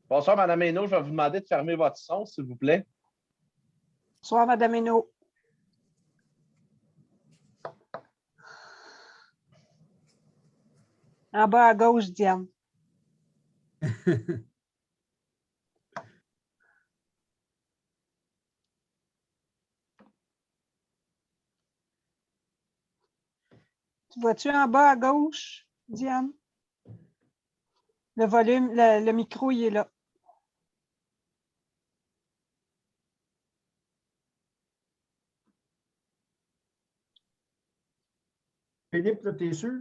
Bonsoir, Mme Hainaut. Je vais vous demander de fermer votre son, s'il vous plaît. Bonsoir, Mme Hainaut. En bas à gauche, Diane. Tu vois-tu en bas à gauche, Diane? Le volume, le micro, il est là. Philippe, tu es sûr?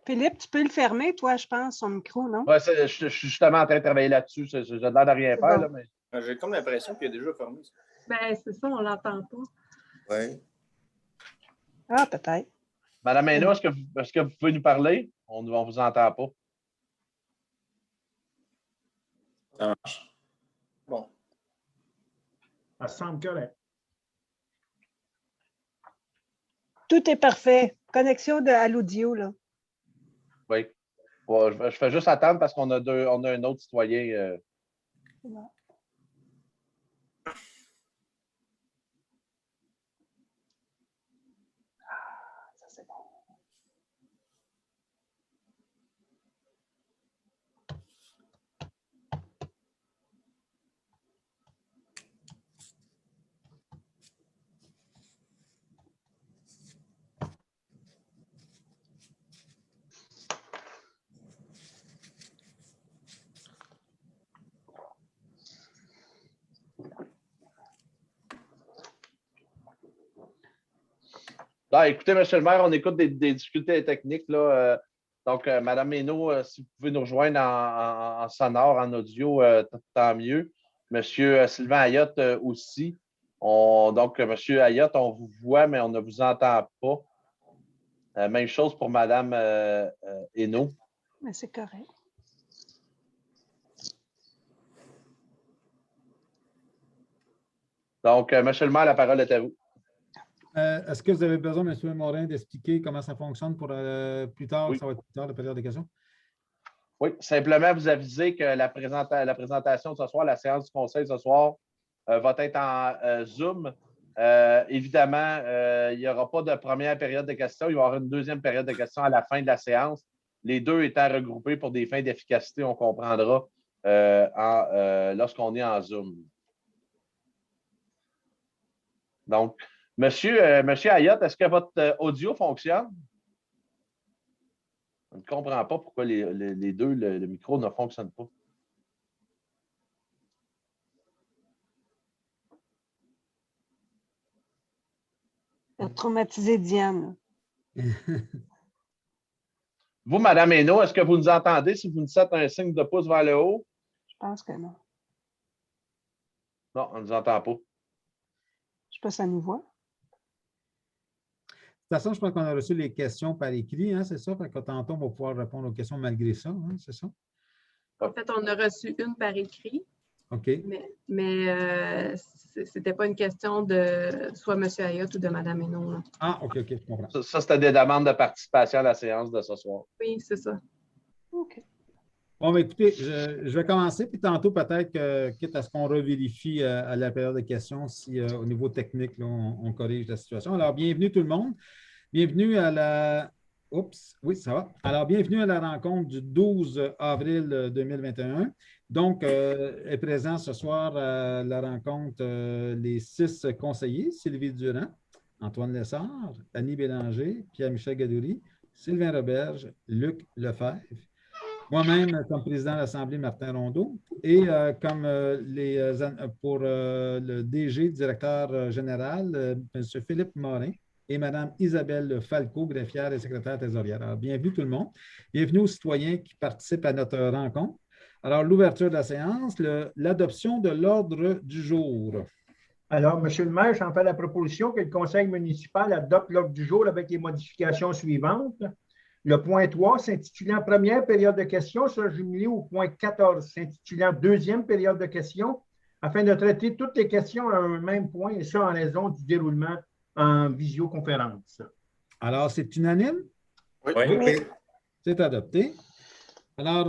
Philippe, tu peux le fermer, toi, je pense, son micro, non? Ouais, je suis justement en train de travailler là-dessus. J'ai l'air de rien faire. Bon. Là, mais... J'ai comme l'impression qu'il est déjà fermé. Ben, c'est ça, on ne l'entend pas. Oui. Ah, peut-être. Mme Hainaut, est-ce que vous pouvez nous parler? On ne vous entend pas. Ça marche. Bon. Ça semble correct. Tout est parfait. Connexion à l'audio, là. Oui. Ouais, je fais juste attendre parce qu'on a un autre citoyen. Non. Ça, c'est bon. Ah, écoutez, M. le maire, on écoute des difficultés techniques. Là, donc, Mme Hainaut, si vous pouvez nous rejoindre en sonore, en audio, tant mieux. M. Sylvain Ayotte aussi. Donc, M. Ayotte, on vous voit, mais on ne vous entend pas. Même chose pour Mme Hainaut. Mais c'est correct. Donc, M. le maire, la parole est à vous. Est-ce que vous avez besoin, M. Morin, d'expliquer comment ça fonctionne pour plus tard? Oui. Ça va être plus tard, la période de questions? Oui, simplement vous aviser que la présentation de ce soir, la séance du conseil ce soir, va être en Zoom. Évidemment, il n'y aura pas de première période de questions. Il va y avoir une deuxième période de questions à la fin de la séance. Les deux étant regroupés pour des fins d'efficacité, on comprendra lorsqu'on est en Zoom. Donc, Monsieur Ayotte, est-ce que votre audio fonctionne? On ne comprend pas pourquoi les deux, le micro ne fonctionne pas. Ça a traumatisé Diane. Vous, Mme Hainaut, est-ce que vous nous entendez si vous nous faites un signe de pouce vers le haut? Je pense que non. Non, on ne nous entend pas. Je ne sais pas si ça nous voit. De toute façon, je pense qu'on a reçu les questions par écrit, hein, c'est ça? Fait que tantôt, on va pouvoir répondre aux questions malgré ça, hein, c'est ça? En fait, on a reçu une par écrit, OK. mais ce n'était pas une question de soit M. Ayotte ou de Mme Hainaut, là. Ah, OK, je comprends. Ça, c'était des demandes de participation à la séance de ce soir. Oui, c'est ça. OK. Bon, bien, écoutez, je vais commencer, puis tantôt, peut-être, quitte à ce qu'on revérifie à la période de questions si au niveau technique, là, on corrige la situation. Alors, bienvenue tout le monde. Bienvenue à la... Oups, oui, ça va. Alors, bienvenue à la rencontre du 12 avril 2021. Donc, est présent ce soir à la rencontre les 6 conseillers, Sylvie Durand, Antoine Lessard, Annie Bélanger, Pierre-Michel Gadouri, Sylvain Roberge, Luc Lefebvre, moi-même comme président de l'Assemblée, Martin Rondeau, et comme pour le DG, directeur général, M. Philippe Morin, et Mme Isabelle Falco, greffière et secrétaire trésorière. Alors, bienvenue tout le monde. Bienvenue aux citoyens qui participent à notre rencontre. Alors, l'ouverture de la séance, l'adoption de l'ordre du jour. Alors, M. le maire, j'en fais la proposition que le conseil municipal adopte l'ordre du jour avec les modifications suivantes. Le point 3, s'intitulant première période de questions, sera jumelé au point 14, s'intitulant deuxième période de questions, afin de traiter toutes les questions à un même point, et ça en raison du déroulement en visioconférence. Alors, c'est unanime? Oui. Oui. C'est adopté. Alors,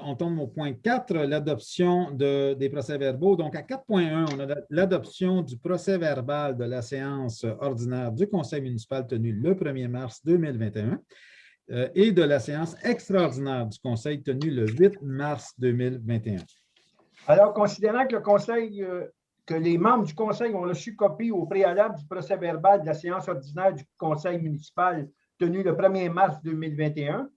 on tombe au point 4, l'adoption des procès-verbaux. Donc, à 4.1, on a l'adoption du procès-verbal de la séance ordinaire du Conseil municipal tenue le 1er mars 2021 et de la séance extraordinaire du Conseil tenue le 8 mars 2021. Alors, considérant que que les membres du Conseil ont reçu copie au préalable du procès-verbal de la séance ordinaire du Conseil municipal tenue le 1er mars 2021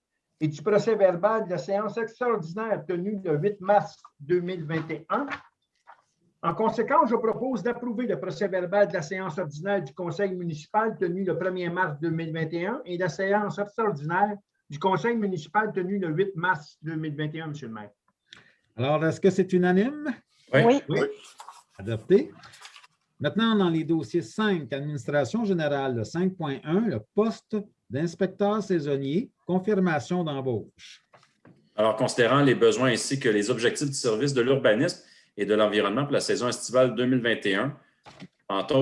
et du procès-verbal de la séance extraordinaire tenue le 8 mars 2021. En conséquence, je propose d'approuver le procès-verbal de la séance ordinaire du Conseil municipal tenue le 1er mars 2021 et la séance extraordinaire du Conseil municipal tenue le 8 mars 2021, M. le maire. Alors, est-ce que c'est unanime? Oui. Oui. Adopté. Maintenant, dans les dossiers 5, Administration générale, le 5.1, le poste d'inspecteur saisonnier, confirmation d'embauche. Alors, considérant les besoins ainsi que les objectifs du service de l'urbanisme et de l'environnement pour la saison estivale 2021, entre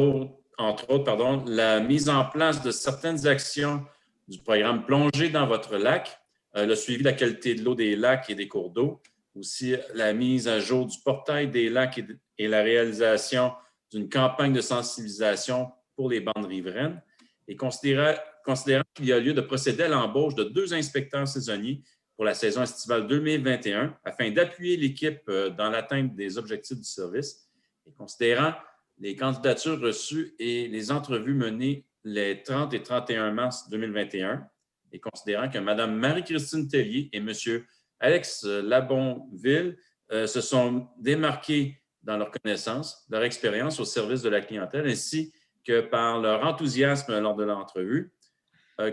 autres, la mise en place de certaines actions du programme Plongée dans votre lac, le suivi de la qualité de l'eau des lacs et des cours d'eau, aussi la mise à jour du portail des lacs et la réalisation d'une campagne de sensibilisation pour les bandes riveraines. Et considérant qu'il y a lieu de procéder à l'embauche de 2 inspecteurs saisonniers pour la saison estivale 2021 afin d'appuyer l'équipe dans l'atteinte des objectifs du service. Et considérant les candidatures reçues et les entrevues menées les 30 et 31 mars 2021, et considérant que Mme Marie-Christine Tellier et M. Alex Labonville se sont démarqués dans leur connaissance, leur expérience au service de la clientèle, ainsi que par leur enthousiasme lors de l'entrevue.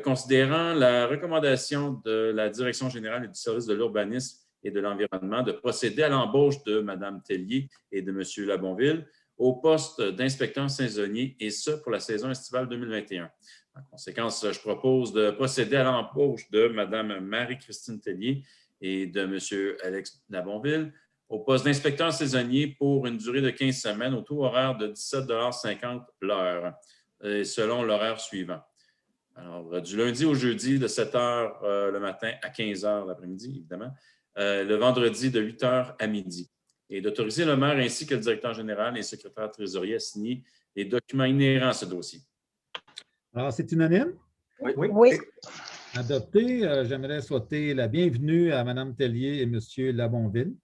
Considérant la recommandation de la Direction générale et du service de l'urbanisme et de l'environnement de procéder à l'embauche de Mme Tellier et de M. Labonville au poste d'inspecteur saisonnier, et ce pour la saison estivale 2021. En conséquence, je propose de procéder à l'embauche de Mme Marie-Christine Tellier et de M. Alex Labonville au poste d'inspecteur saisonnier pour une durée de 15 semaines au taux horaire de 17,50 $ l'heure, selon l'horaire suivant. Alors, du lundi au jeudi, de 7 h le matin à 15 h l'après-midi, évidemment, le vendredi de 8 h à midi. Et d'autoriser le maire ainsi que le directeur général et le secrétaire trésorier à signer les documents inhérents à ce dossier. Alors, c'est unanime? Oui. Adopté. J'aimerais souhaiter la bienvenue à Mme Tellier et M. Labonville.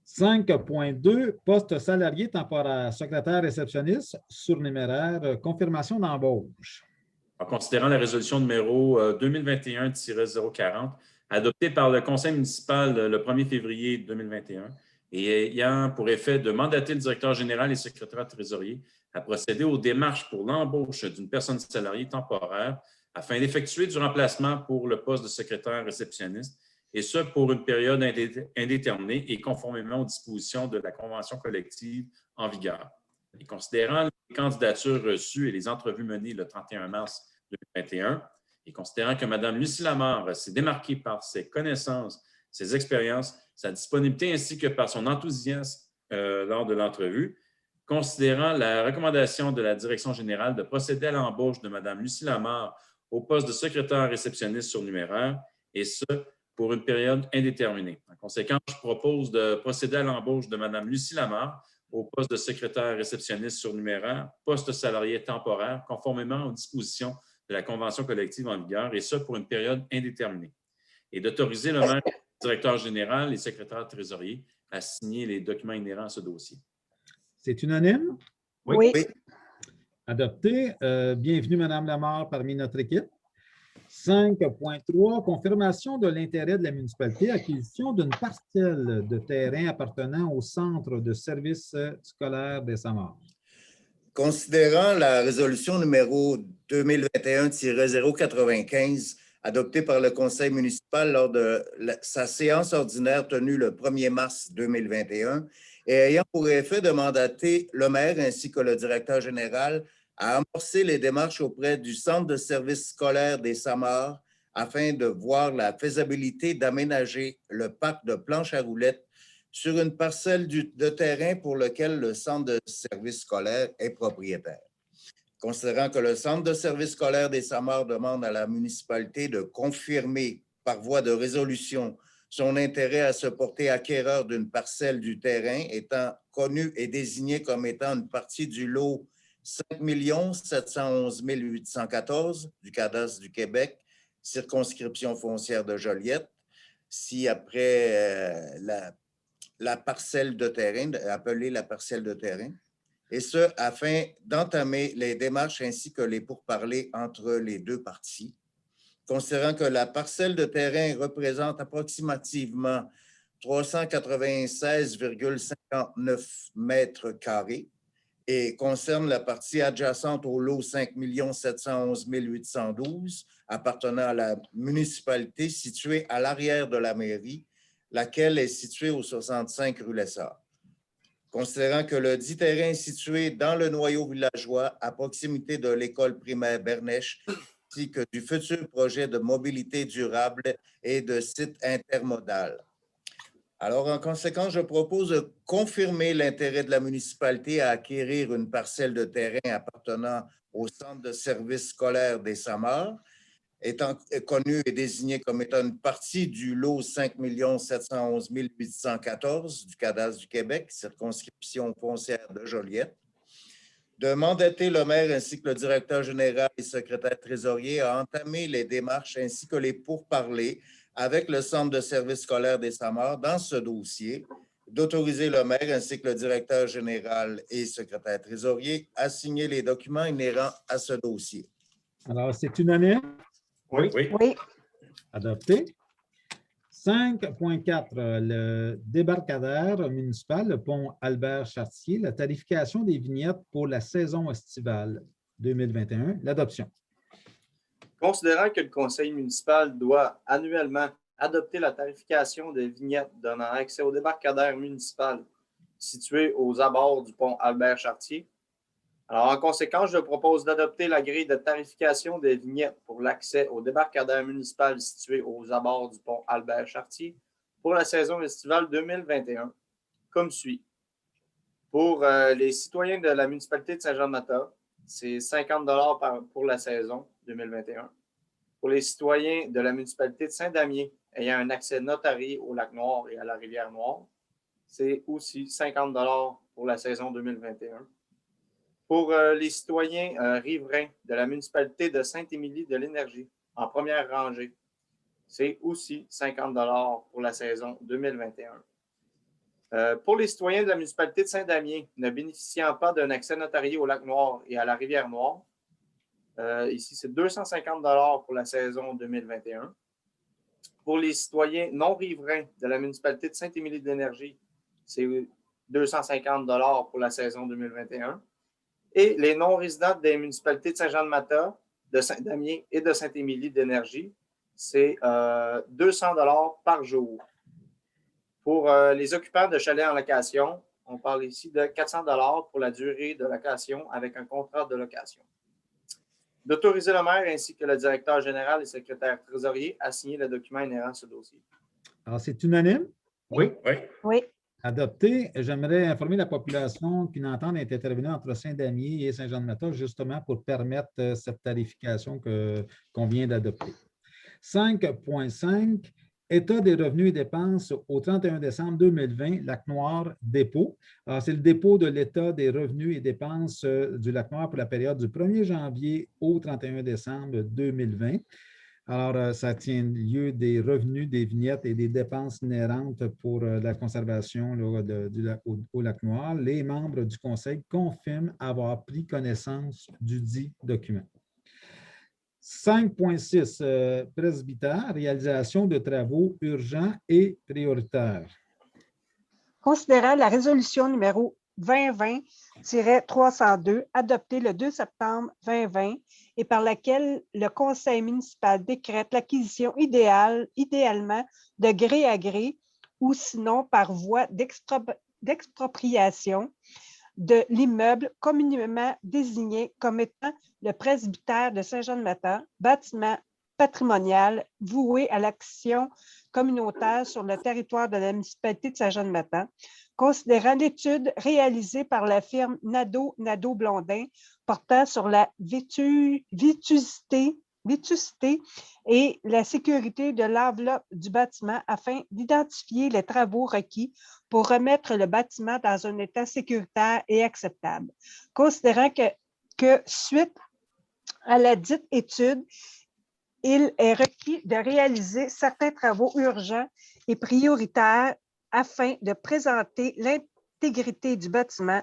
5.2, poste salarié temporaire, secrétaire réceptionniste, surnuméraire, confirmation d'embauche. En considérant la résolution numéro 2021-040, adoptée par le Conseil municipal le 1er février 2021 et ayant pour effet de mandater le directeur général et le secrétaire trésorier à procéder aux démarches pour l'embauche d'une personne salariée temporaire afin d'effectuer du remplacement pour le poste de secrétaire réceptionniste, et ce pour une période indéterminée et conformément aux dispositions de la convention collective en vigueur. Et considérant les candidatures reçues et les entrevues menées le 31 mars 2021, et considérant que Mme Lucie Lamarre s'est démarquée par ses connaissances, ses expériences, sa disponibilité ainsi que par son enthousiasme lors de l'entrevue, considérant la recommandation de la Direction générale de procéder à l'embauche de Mme Lucie Lamarre au poste de secrétaire réceptionniste surnuméraire, et ce, pour une période indéterminée. En conséquence, je propose de procéder à l'embauche de Mme Lucie Lamarre au poste de secrétaire réceptionniste surnuméraire, poste salarié temporaire, conformément aux dispositions de la convention collective en vigueur, et ce, pour une période indéterminée. Et d'autoriser le maire, le directeur général et le secrétaire trésorier à signer les documents inhérents à ce dossier. C'est unanime? Oui. Adopté. Bienvenue, Mme Lamarre, parmi notre équipe. 5.3, confirmation de l'intérêt de la municipalité, acquisition d'une parcelle de terrain appartenant au centre de service scolaire des Samars. Considérant la résolution numéro 2021-095 adoptée par le Conseil municipal lors de sa séance ordinaire tenue le 1er mars 2021 et ayant pour effet de mandater le maire ainsi que le directeur général à amorcer les démarches auprès du Centre de services scolaires des Samars afin de voir la faisabilité d'aménager le parc de planches à roulettes sur une parcelle de terrain pour lequel le Centre de services scolaires est propriétaire. Considérant que le Centre de services scolaires des Samars demande à la municipalité de confirmer par voie de résolution son intérêt à se porter acquéreur d'une parcelle du terrain étant connu et désigné comme étant une partie du lot 5 711 814 du cadastre du Québec, circonscription foncière de Joliette, si après la parcelle de terrain, appelée la parcelle de terrain, et ce, afin d'entamer les démarches ainsi que les pourparlers entre les deux parties. Considérant que la parcelle de terrain représente approximativement 396,59 mètres carrés et concerne la partie adjacente au lot 5 711 812 appartenant à la municipalité située à l'arrière de la mairie, laquelle est située au 65 rue Lessard. Considérant que le dit terrain est situé dans le noyau villageois à proximité de l'école primaire Bernèche, ainsi que du futur projet de mobilité durable et de site intermodal. Alors, en conséquence, je propose de confirmer l'intérêt de la municipalité à acquérir une parcelle de terrain appartenant au centre de services scolaires des Samars, étant connu et désigné comme étant une partie du lot 5 711 814 du cadastre du Québec, circonscription foncière de Joliette, de mandater le maire ainsi que le directeur général et secrétaire trésorier à entamer les démarches ainsi que les pourparlers avec le centre de services scolaires des Samars dans ce dossier, d'autoriser le maire ainsi que le directeur général et secrétaire trésorier à signer les documents inhérents à ce dossier. Alors, c'est unanime? Oui. Oui. Adopté. 5.4, le débarcadère municipal, le pont Albert-Chartier, la tarification des vignettes pour la saison estivale 2021, l'adoption. Considérant que le conseil municipal doit annuellement adopter la tarification des vignettes donnant accès au débarcadère municipal situé aux abords du pont Albert-Chartier, alors en conséquence, je propose d'adopter la grille de tarification des vignettes pour l'accès au débarcadère municipal situé aux abords du pont Albert-Chartier pour la saison estivale 2021, comme suit. Pour les citoyens de la municipalité de Saint-Jean-de-Mata, c'est 50 $ pour la saison 2021. Pour les citoyens de la municipalité de Saint-Damien ayant un accès notarié au Lac-Noir et à la Rivière-Noire, c'est aussi 50 $ pour la saison 2021. Pour les citoyens riverains de la municipalité de Saint-Émilie-de-l'Énergie, en première rangée, c'est aussi 50 $ pour la saison 2021. Pour les citoyens de la municipalité de Saint-Damien ne bénéficiant pas d'un accès notarié au Lac-Noir et à la Rivière-Noire, ici, c'est 250 $ pour la saison 2021. Pour les citoyens non riverains de la municipalité de Saint-Émilie-de-l'Énergie, c'est 250 $ pour la saison 2021. Et les non-résidents des municipalités de Saint-Jean-de-Mata, de Saint-Damien et de Saint-Émilie-d'Énergie, c'est 200 $ par jour. Pour les occupants de chalets en location, on parle ici de 400 $ pour la durée de location avec un contrat de location. D'autoriser le maire ainsi que le directeur général et secrétaire trésorier à signer le document inhérent à ce dossier. Alors, c'est unanime? Oui. Oui. Adopté. J'aimerais informer la population qu'une entente est intervenue entre Saint-Damien et Saint-Jean-de-Mata justement pour permettre cette tarification qu'on vient d'adopter. 5.5, État des revenus et dépenses au 31 décembre 2020, Lac-Noir, dépôt. Alors, c'est le dépôt de l'État des revenus et dépenses du Lac-Noir pour la période du 1er janvier au 31 décembre 2020. Alors, ça tient lieu des revenus, des vignettes et des dépenses inhérentes pour la conservation là, au Lac-Noir. Les membres du Conseil confirment avoir pris connaissance du dit document. 5.6, presbytère, réalisation de travaux urgents et prioritaires. Considérant la résolution numéro 2020-302 adoptée le 2 septembre 2020 et par laquelle le conseil municipal décrète l'acquisition idéalement de gré à gré ou sinon par voie d'expropriation de l'immeuble communément désigné comme étant le presbytère de Saint-Jean-de-Mata, bâtiment patrimonial voué à l'action communautaire sur le territoire de la municipalité de Saint-Jean-de-Mata, considérant l'étude réalisée par la firme Nadeau-Blondin portant sur la vétusté vétusté et la sécurité de l'enveloppe du bâtiment afin d'identifier les travaux requis pour remettre le bâtiment dans un état sécuritaire et acceptable. Considérant que suite à la dite étude, il est requis de réaliser certains travaux urgents et prioritaires afin de présenter l'intégrité du bâtiment.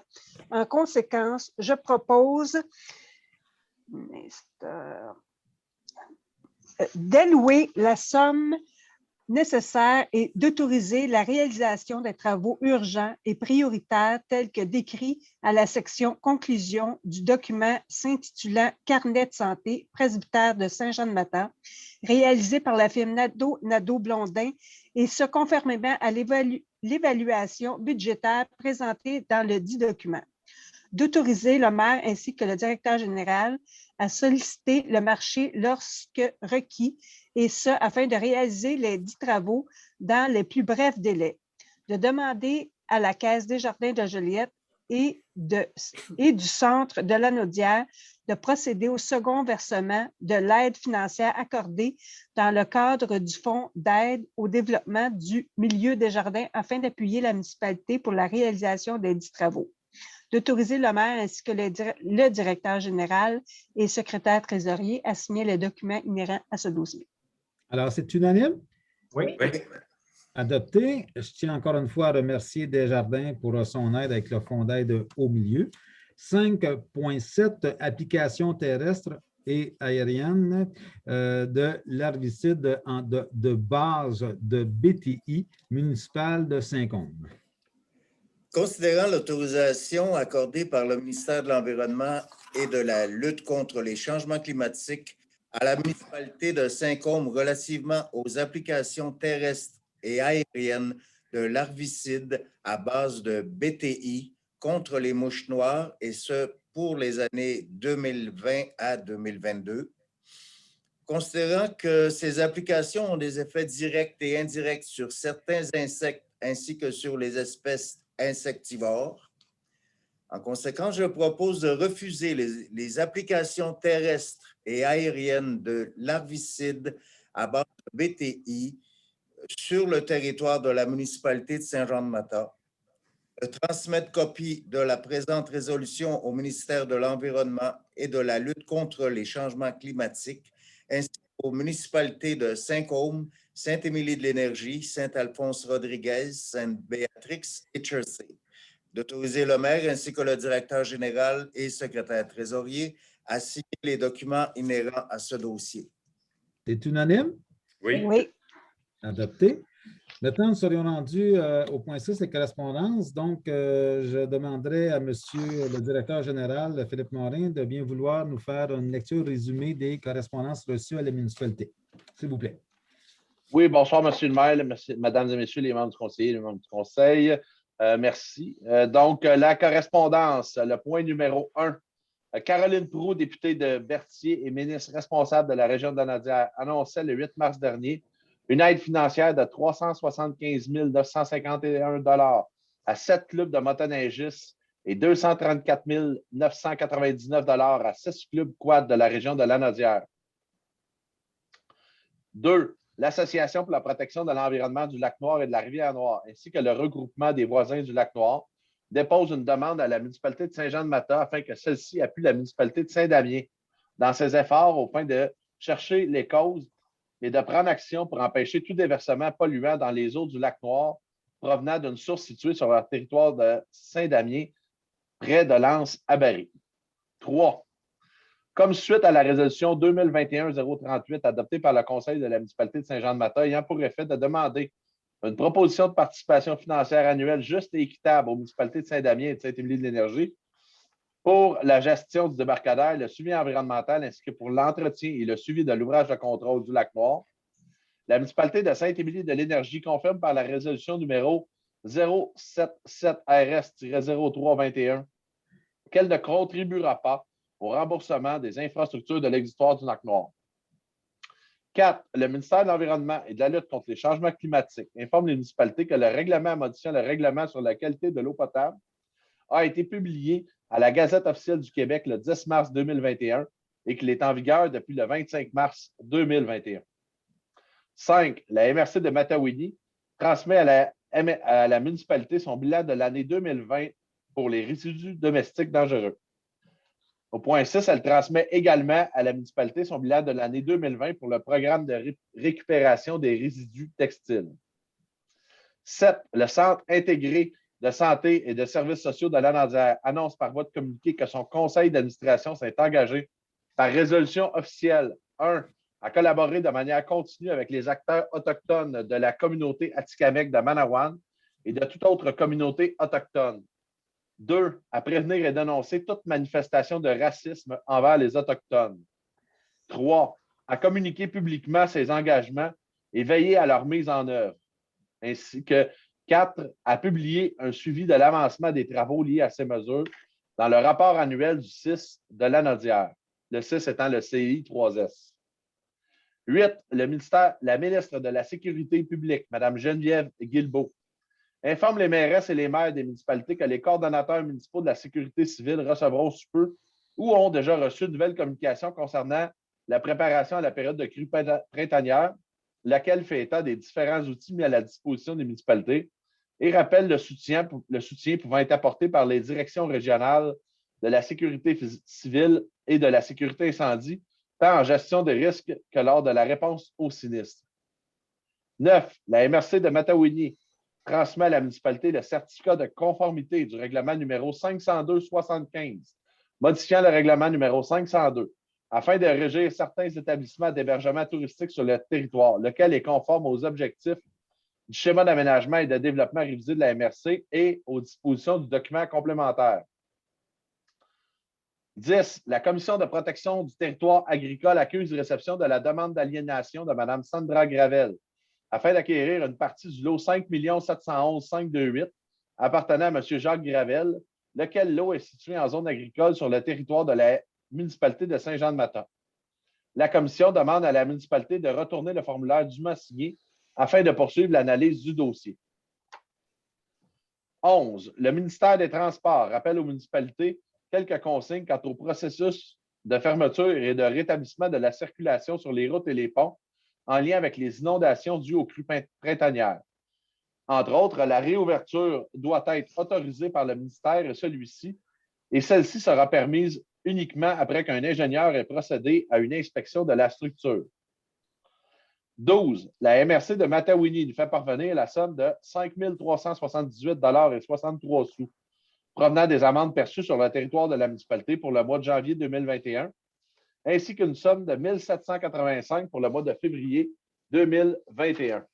En conséquence, je propose d'allouer la somme nécessaire et d'autoriser la réalisation des travaux urgents et prioritaires tels que décrits à la section conclusion du document s'intitulant « Carnet de santé presbytère de Saint-Jean-de-Matan », réalisé par la firme Nadeau-Blondin et ce conformément à l'évaluation budgétaire présentée dans le dit document. D'autoriser le maire ainsi que le directeur général à solliciter le marché lorsque requis, et ce, afin de réaliser les dits travaux dans les plus brefs délais. De demander à la Caisse des Jardins de Joliette et du Centre de la Naudière de procéder au second versement de l'aide financière accordée dans le cadre du Fonds d'aide au développement du milieu des jardins afin d'appuyer la municipalité pour la réalisation des dits travaux. D'autoriser le maire ainsi que le directeur général et secrétaire trésorier à signer les documents inhérents à ce dossier. Alors, c'est unanime? Oui. Oui. Adopté. Je tiens encore une fois à remercier Desjardins pour son aide avec le fonds d'aide au milieu. 5.7, application terrestre et aérienne de l'herbicide de base de BTI municipal de Saint-Côme. Considérant l'autorisation accordée par le ministère de l'Environnement et de la lutte contre les changements climatiques à la municipalité de Saint-Côme relativement aux applications terrestres et aériennes de l'herbicide à base de BTI contre les mouches noires, et ce pour les années 2020 à 2022. Considérant que ces applications ont des effets directs et indirects sur certains insectes ainsi que sur les espèces insectivores, en conséquence, je propose de refuser les applications terrestres et aériennes de l'herbicide à base de BTI sur le territoire de la municipalité de Saint-Jean-de-Matan, de transmettre copie de la présente résolution au ministère de l'Environnement et de la lutte contre les changements climatiques, ainsi qu'aux municipalités de Saint-Côme, Saint-Émilie-de-l'Énergie, Saint-Alphonse-Rodriguez, Sainte-Béatrix et Chersey. D'autoriser le maire ainsi que le directeur général et secrétaire trésorier à signer les documents inhérents à ce dossier. C'est unanime? Oui. Oui. Adopté. Maintenant, nous serions rendus au point 6, les correspondances. Donc, je demanderai à monsieur le directeur général, Philippe Morin, de bien vouloir nous faire une lecture résumée des correspondances reçues à la municipalité. S'il vous plaît. Oui, bonsoir, monsieur le maire, mesdames et messieurs les membres du conseil, les membres du conseil. Merci. Donc, la correspondance, le point numéro 1. Caroline Proulx, députée de Berthier et ministre responsable de la région de la Naudière, annonçait le 8 mars dernier une aide financière de 375 951 $ à 7 clubs de motoneigistes et 234 999 $ à 6 clubs quad de la région de la Naudière. 2. L'Association pour la protection de l'environnement du Lac-Noir et de la Rivière-Noire, ainsi que le regroupement des voisins du Lac-Noir, dépose une demande à la municipalité de Saint-Jean-de-Matan afin que celle-ci appuie la municipalité de Saint-Damien dans ses efforts au point de chercher les causes et de prendre action pour empêcher tout déversement polluant dans les eaux du Lac-Noir provenant d'une source située sur leur territoire de Saint-Damien, près de l'Anse-Abarry. 3. Comme suite à la résolution 2021-038 adoptée par le Conseil de la municipalité de Saint-Jean-de-Matan, ayant pour effet de demander une proposition de participation financière annuelle juste et équitable aux municipalités de Saint-Damien et de Saint-Émilie-de-l'Énergie pour la gestion du débarcadère, le suivi environnemental ainsi que pour l'entretien et le suivi de l'ouvrage de contrôle du Lac-Noir, la municipalité de Saint-Émilie-de-l'Énergie confirme par la résolution numéro 077-RS-0321 qu'elle ne contribuera pas au remboursement des infrastructures de l'existoire du Lac-Noir. 4. Le ministère de l'Environnement et de la lutte contre les changements climatiques informe les municipalités que le règlement modifiant le règlement sur la qualité de l'eau potable a été publié à la Gazette officielle du Québec le 10 mars 2021 et qu'il est en vigueur depuis le 25 mars 2021. 5. La MRC de Matawini transmet à la municipalité son bilan de l'année 2020 pour les résidus domestiques dangereux. Au point 6, elle transmet également à la municipalité son bilan de l'année 2020 pour le programme de récupération des résidus textiles. 7. Le Centre intégré de santé et de services sociaux de Lanaudière annonce par voie de communiqué que son conseil d'administration s'est engagé par résolution officielle 1. À collaborer de manière continue avec les acteurs autochtones de la communauté Atikamekw de Manawan et de toute autre communauté autochtone. 2. À prévenir et dénoncer toute manifestation de racisme envers les Autochtones. 3. À communiquer publiquement ses engagements et veiller à leur mise en œuvre. Ainsi que 4. À publier un suivi de l'avancement des travaux liés à ces mesures dans le rapport annuel du 6 de Lanaudière, le 6 étant le CI 3S. 8. La ministre de la Sécurité publique, Mme Geneviève Guilbeault, informe les mairesses et les maires des municipalités que les coordonnateurs municipaux de la sécurité civile recevront sous peu ou ont déjà reçu de nouvelles communications concernant la préparation à la période de crue printanière, laquelle fait état des différents outils mis à la disposition des municipalités et rappelle le soutien pouvant être apporté par les directions régionales de la sécurité civile et de la sécurité incendie, tant en gestion des risques que lors de la réponse aux sinistres. 9. La MRC de Matawini transmet à la municipalité le certificat de conformité du règlement numéro 502-75, modifiant le règlement numéro 502, afin de régir certains établissements d'hébergement touristique sur le territoire, lequel est conforme aux objectifs du schéma d'aménagement et de développement révisé de la MRC et aux dispositions du document complémentaire. 10. La Commission de protection du territoire agricole accuse réception de la demande d'aliénation de Mme Sandra Gravel afin d'acquérir une partie du lot 5 711 528 appartenant à M. Jacques Gravel, lequel lot est situé en zone agricole sur le territoire de la municipalité de Saint-Jean-de-Matha. La Commission demande à la municipalité de retourner le formulaire dûment signé afin de poursuivre l'analyse du dossier. 11. Le ministère des Transports rappelle aux municipalités quelques consignes quant au processus de fermeture et de rétablissement de la circulation sur les routes et les ponts en lien avec les inondations dues aux crues printanières. Entre autres, la réouverture doit être autorisée par le ministère et celle-ci sera permise uniquement après qu'un ingénieur ait procédé à une inspection de la structure. 12. La MRC de Matawini nous fait parvenir la somme de 5 378,63 provenant des amendes perçues sur le territoire de la municipalité pour le mois de janvier 2021, ainsi qu'une somme de 1 785 pour le mois de février 2021.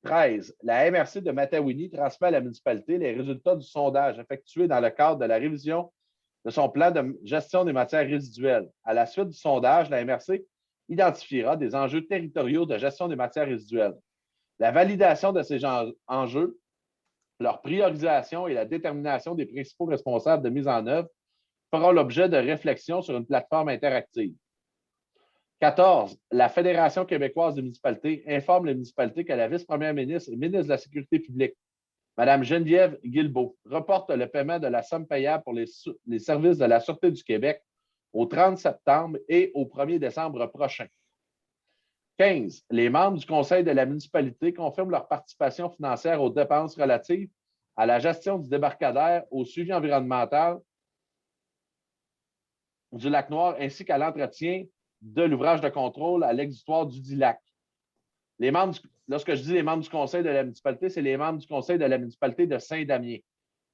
13. La MRC de Matawini transmet à la municipalité les résultats du sondage effectué dans le cadre de la révision de son plan de gestion des matières résiduelles. À la suite du sondage, la MRC identifiera des enjeux territoriaux de gestion des matières résiduelles. La validation de ces enjeux, leur priorisation et la détermination des principaux responsables de mise en œuvre fera l'objet de réflexions sur une plateforme interactive. 14. La Fédération québécoise des municipalités informe les municipalités que la vice-première ministre et ministre de la Sécurité publique, Mme Geneviève Guilbeault, reporte le paiement de la somme payable pour les services de la Sûreté du Québec au 30 septembre et au 1er décembre prochain. 15. Les membres du conseil de la municipalité confirment leur participation financière aux dépenses relatives à la gestion du débarcadère, au suivi environnemental du lac Noir ainsi qu'à l'entretien de l'ouvrage de contrôle à l'exutoire du lac. Lorsque je dis les membres du conseil de la municipalité, c'est les membres du conseil de la municipalité de Saint-Damien.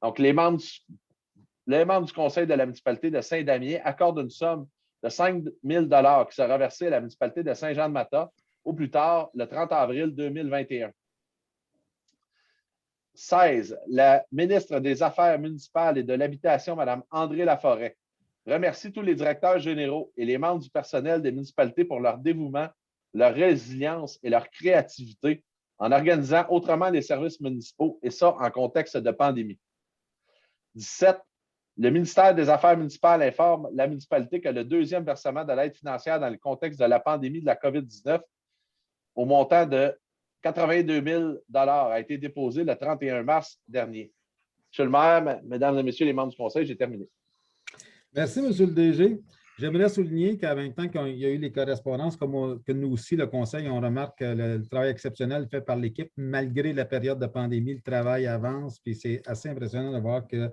Donc, les membres du conseil de la municipalité de Saint-Damien accordent une somme de 5 000 qui sera versée à la municipalité de Saint-Jean-de-Matha au plus tard le 30 avril 2021. 16. La ministre des Affaires municipales et de l'Habitation, Mme André Laforêt, remercie tous les directeurs généraux et les membres du personnel des municipalités pour leur dévouement, leur résilience et leur créativité en organisant autrement les services municipaux, et ça en contexte de pandémie. 17. Le ministère des Affaires municipales informe la municipalité que le deuxième versement de l'aide financière dans le contexte de la pandémie de la COVID-19 au montant de 82 000 a été déposé le 31 mars dernier. Monsieur le maire, mesdames et messieurs les membres du conseil, j'ai terminé. Merci, M. le DG. J'aimerais souligner qu'en même temps qu'il y a eu les correspondances, que nous aussi, le Conseil, on remarque le travail exceptionnel fait par l'équipe. Malgré la période de pandémie, le travail avance, puis c'est assez impressionnant de voir que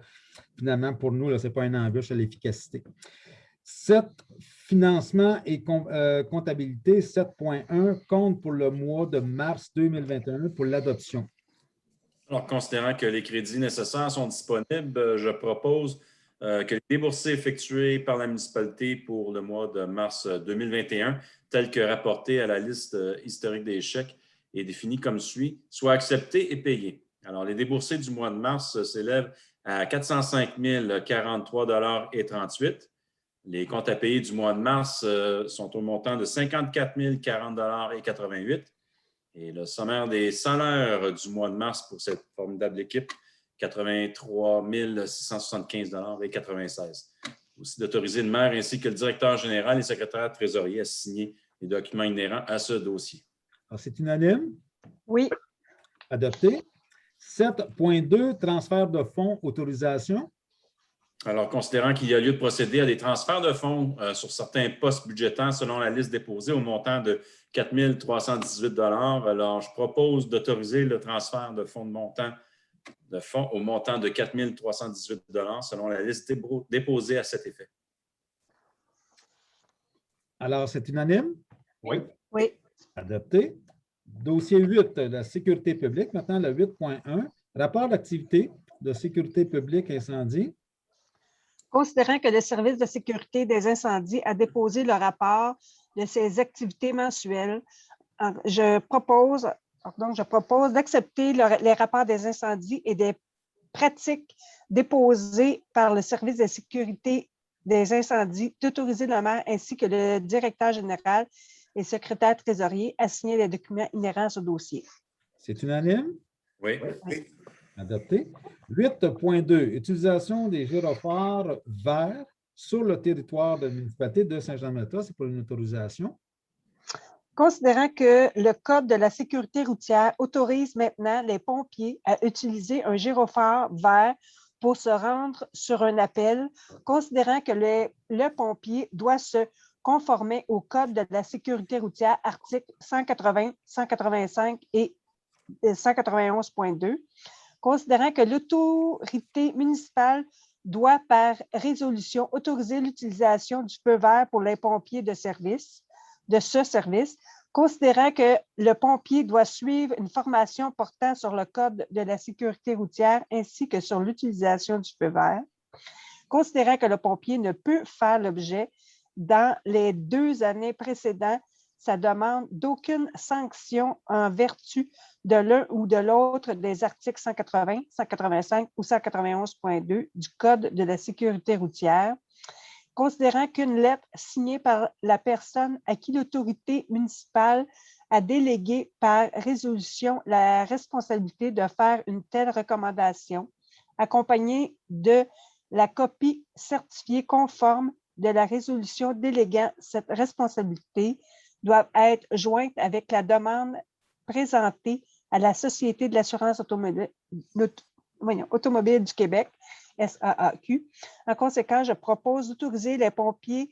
finalement, pour nous, ce n'est pas une embûche à l'efficacité. 7, financement et comptabilité, 7.1, compte pour le mois de mars 2021 pour l'adoption. Alors, considérant que les crédits nécessaires sont disponibles, je propose que les déboursés effectués par la municipalité pour le mois de mars 2021, tels que rapportés à la liste historique des chèques et définis comme suit, soient acceptés et payés. Alors, les déboursés du mois de mars s'élèvent à 405 043,38 $. Les comptes à payer du mois de mars sont au montant de 54 040,88 $. Et le sommaire des salaires du mois de mars pour cette formidable équipe, 83 675,96 $. Aussi d'autoriser le maire ainsi que le directeur général et le secrétaire trésorier à signer les documents inhérents à ce dossier. Alors, c'est unanime? Oui. Adopté. 7.2, transfert de fonds, autorisation. Alors, considérant qu'il y a lieu de procéder à des transferts de fonds sur certains postes budgétaires selon la liste déposée au montant de 4 318 $, alors je propose d'autoriser le transfert de fonds au montant de 4 318 $ selon la liste déposée à cet effet. Alors, c'est unanime? Oui. Oui. Adopté. Dossier 8, la sécurité publique. Maintenant, le 8.1, rapport d'activité de sécurité publique incendie. Considérant que le service de sécurité des incendies a déposé le rapport de ses activités mensuelles, je propose d'accepter les rapports des incendies et des pratiques déposées par le service de sécurité des incendies, d'autoriser le maire ainsi que le directeur général et secrétaire trésorier à signer les documents inhérents à ce dossier. C'est unanime? Oui. Adopté. 8.2, utilisation des gyrophares verts sur le territoire de la municipalité de Saint-Jean-de-Mata. C'est pour une autorisation. Considérant que le Code de la sécurité routière autorise maintenant les pompiers à utiliser un gyrophare vert pour se rendre sur un appel, considérant que le pompier doit se conformer au Code de la sécurité routière, articles 180, 185 et 191.2, considérant que l'autorité municipale doit, par résolution, autoriser l'utilisation du feu vert pour les pompiers de ce service, considérant que le pompier doit suivre une formation portant sur le Code de la sécurité routière ainsi que sur l'utilisation du feu vert, considérant que le pompier ne peut faire l'objet dans les 2 années précédentes sa demande d'aucune sanction en vertu de l'un ou de l'autre des articles 180, 185 ou 191.2 du Code de la sécurité routière, considérant qu'une lettre signée par la personne à qui l'autorité municipale a délégué par résolution la responsabilité de faire une telle recommandation, accompagnée de la copie certifiée conforme de la résolution déléguant cette responsabilité, doivent être jointes avec la demande présentée à la Société de l'assurance automobile du Québec, SAAQ. En conséquence, je propose d'autoriser les pompiers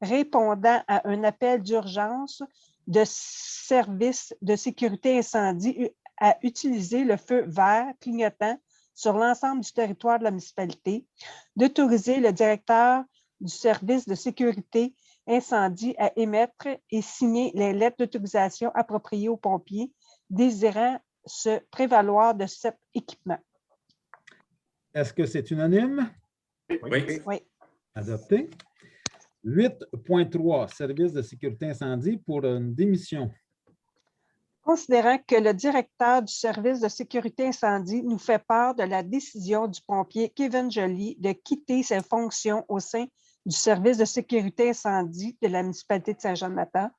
répondant à un appel d'urgence de service de sécurité incendie à utiliser le feu vert clignotant sur l'ensemble du territoire de la municipalité, d'autoriser le directeur du service de sécurité incendie à émettre et signer les lettres d'autorisation appropriées aux pompiers désirant se prévaloir de cet équipement. Est-ce que c'est unanime? Oui. Oui. Adopté. 8.3, service de sécurité incendie pour une démission. Considérant que le directeur du service de sécurité incendie nous fait part de la décision du pompier Kevin Joly de quitter ses fonctions au sein du service de sécurité incendie de la municipalité de Saint-Jean-de-Mata,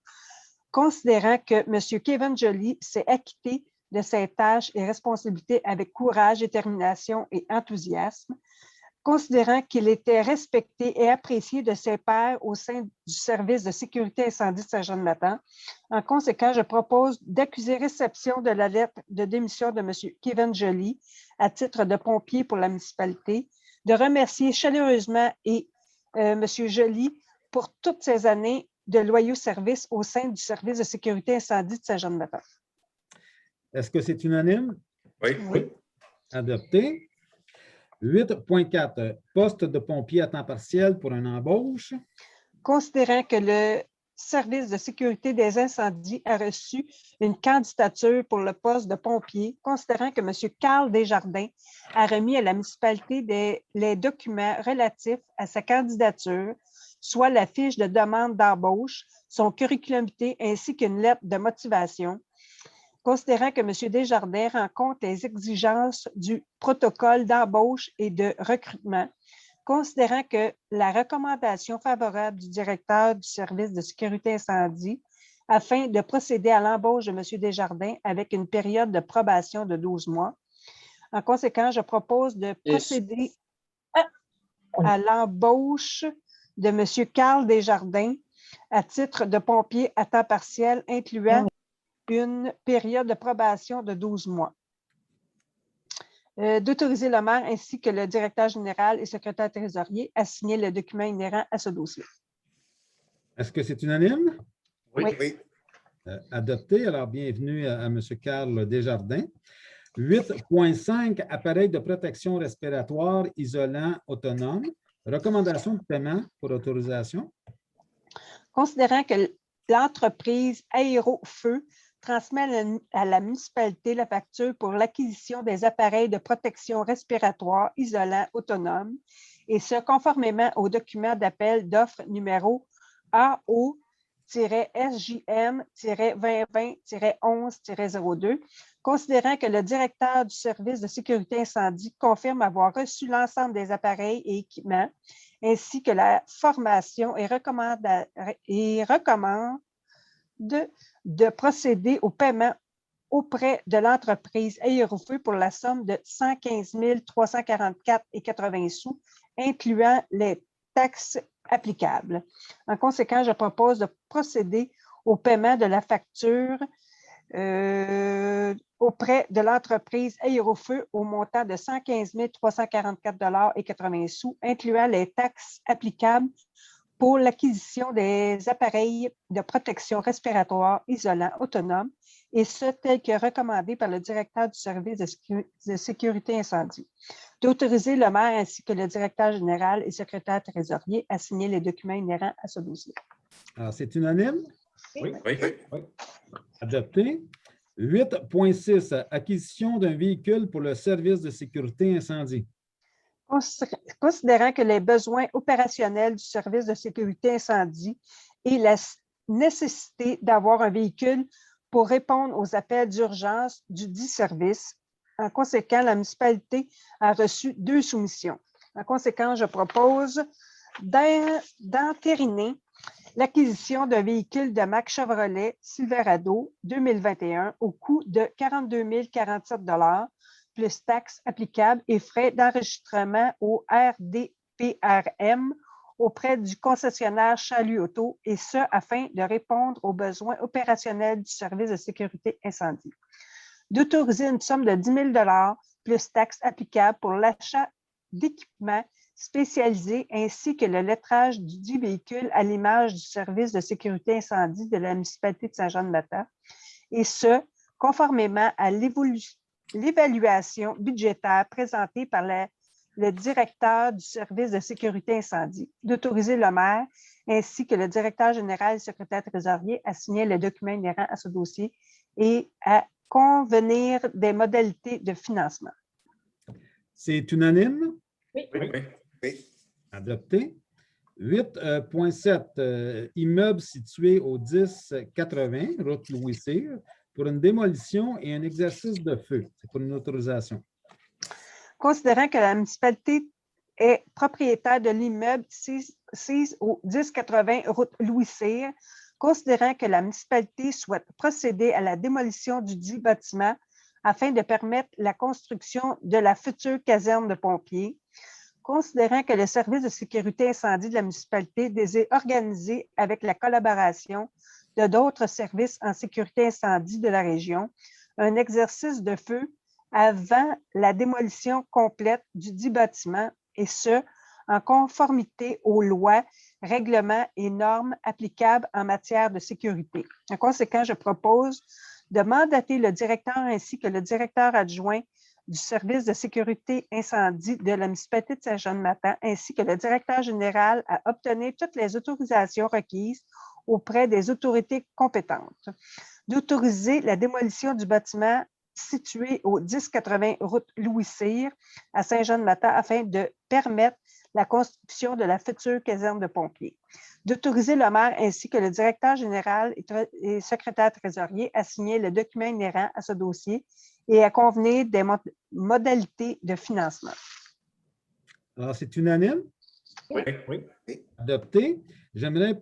considérant que M. Kevin Joly s'est acquitté de ses tâches et responsabilités avec courage, détermination et enthousiasme, considérant qu'il était respecté et apprécié de ses pairs au sein du service de sécurité incendie de Saint-Jean-de-Mata. En conséquence, je propose d'accuser réception de la lettre de démission de M. Kevin Joly à titre de pompier pour la municipalité, de remercier chaleureusement M. Joly pour toutes ces années de loyaux services au sein du service de sécurité incendie de Saint-Jean-de-Matin. Est-ce que c'est unanime? Oui. Oui. Adopté. 8.4, poste de pompier à temps partiel pour une embauche. Considérant que le service de sécurité des incendies a reçu une candidature pour le poste de pompier, considérant que M. Carl Desjardins a remis à la municipalité les documents relatifs à sa candidature, soit la fiche de demande d'embauche, son curriculum vitae ainsi qu'une lettre de motivation, considérant que M. Desjardins rencontre les exigences du protocole d'embauche et de recrutement, considérant que la recommandation favorable du directeur du service de sécurité incendie afin de procéder à l'embauche de M. Desjardins avec une période de probation de 12 mois. En conséquence, je propose de procéder à l'embauche de M. Carl Desjardins à titre de pompier à temps partiel, incluant une période de probation de 12 mois. D'autoriser le maire ainsi que le directeur général et secrétaire trésorier à signer le document inhérent à ce dossier. Est-ce que c'est unanime? Oui. Oui. Adopté. Alors, bienvenue à M. Carl Desjardins. 8.5, appareil de protection respiratoire isolant autonome. Recommandation de paiement pour autorisation. Considérant que l'entreprise Aérofeu transmet à la municipalité la facture pour l'acquisition des appareils de protection respiratoire isolants autonomes, et ce, conformément au document d'appel d'offre numéro AO-SJM-2020-11-02, considérant que le directeur du service de sécurité incendie confirme avoir reçu l'ensemble des appareils et équipements, ainsi que la formation et recommande de procéder au paiement auprès de l'entreprise Aérofeu pour la somme de 115 344,80 sous, incluant les taxes applicables. En conséquence, je propose de procéder au paiement de la facture auprès de l'entreprise Aérofeu au montant de 115 344,80 sous, incluant les taxes applicables pour l'acquisition des appareils de protection respiratoire isolants autonomes, et ce, tel que recommandé par le directeur du service de sécurité incendie. D'autoriser le maire ainsi que le directeur général et secrétaire trésorier à signer les documents inhérents à ce dossier. Alors, c'est unanime? Oui. Adopté. 8.6, acquisition d'un véhicule pour le service de sécurité incendie. Considérant que les besoins opérationnels du service de sécurité incendie et la nécessité d'avoir un véhicule pour répondre aux appels d'urgence du dit service, en conséquent, la municipalité a reçu 2 soumissions. En conséquence, je propose d'entériner l'acquisition d'un véhicule de marque Chevrolet Silverado 2021 au coût de 42 047 $ plus taxes applicables et frais d'enregistrement au RDPRM auprès du concessionnaire Chalut Auto, et ce, afin de répondre aux besoins opérationnels du service de sécurité incendie. D'autoriser une somme de 10 000 $ plus taxes applicables pour l'achat d'équipements spécialisés ainsi que le lettrage du dit véhicule à l'image du service de sécurité incendie de la municipalité de Saint-Jean-de-Matin, et ce, conformément à l'évaluation budgétaire présentée par le directeur du service de sécurité incendie, d'autoriser le maire ainsi que le directeur général et secrétaire trésorier à signer le document inhérent à ce dossier et à convenir des modalités de financement. C'est unanime? Oui. Adopté. 8.7, immeuble situé au 1080, route Louis-Cyr, pour une démolition et un exercice de feu. C'est pour une autorisation. Considérant que la municipalité est propriétaire de l'immeuble 6 au 1080 route Louis-Cyr, considérant que la municipalité souhaite procéder à la démolition du dit bâtiment afin de permettre la construction de la future caserne de pompiers, considérant que le service de sécurité incendie de la municipalité désire organiser avec la collaboration de d'autres services en sécurité incendie de la région un exercice de feu avant la démolition complète du dit bâtiment, et ce, en conformité aux lois règlements et normes applicables en matière de sécurité. En conséquence, je propose de mandater le directeur ainsi que le directeur adjoint du service de sécurité incendie de la municipalité de Saint-Jean-de-Matin, ainsi que le directeur général à obtenir toutes les autorisations requises auprès des autorités compétentes, d'autoriser la démolition du bâtiment situé au 1080 route Louis-Cyr à Saint-Jean-de-Matin afin de permettre la construction de la future caserne de pompiers, d'autoriser le maire ainsi que le directeur général et secrétaire trésorier à signer le document inhérent à ce dossier et à convenir des modalités de financement. Alors, c'est unanime? Oui. Adopté. J'aimerais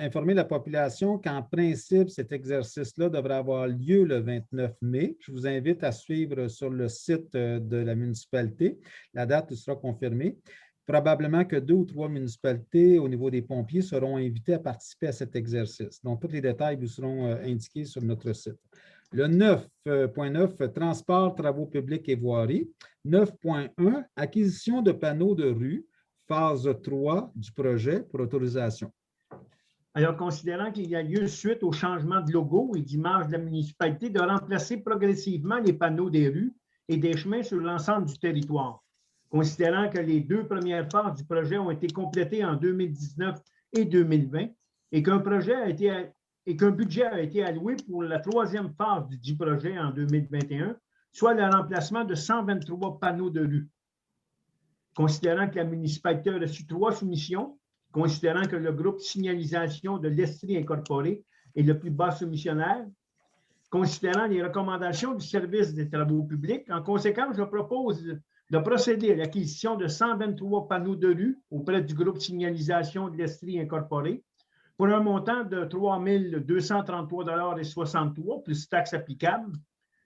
informer la population qu'en principe, cet exercice-là devrait avoir lieu le 29 mai. Je vous invite à suivre sur le site de la municipalité. La date sera confirmée. Probablement que 2 ou 3 municipalités au niveau des pompiers seront invitées à participer à cet exercice. Donc, tous les détails vous seront indiqués sur notre site. Le 9.9, transport, travaux publics et voiries. 9.1, acquisition de panneaux de rue, phase 3 du projet pour autorisation. Alors, considérant qu'il y a lieu suite au changement de logo et d'image de la municipalité de remplacer progressivement les panneaux des rues et des chemins sur l'ensemble du territoire, considérant que les 2 premières phases du projet ont été complétées en 2019 et 2020 et qu'un budget a été alloué pour la 3e phase du projet en 2021, soit le remplacement de 123 panneaux de rue. Considérant que la municipalité a reçu 3 soumissions, considérant que le groupe signalisation de l'Estrie incorporé est le plus bas soumissionnaire, considérant les recommandations du service des travaux publics, en conséquence, je propose de procéder à l'acquisition de 123 panneaux de rue auprès du groupe signalisation de l'Estrie incorporé pour un montant de 3 233,63 plus taxes applicables,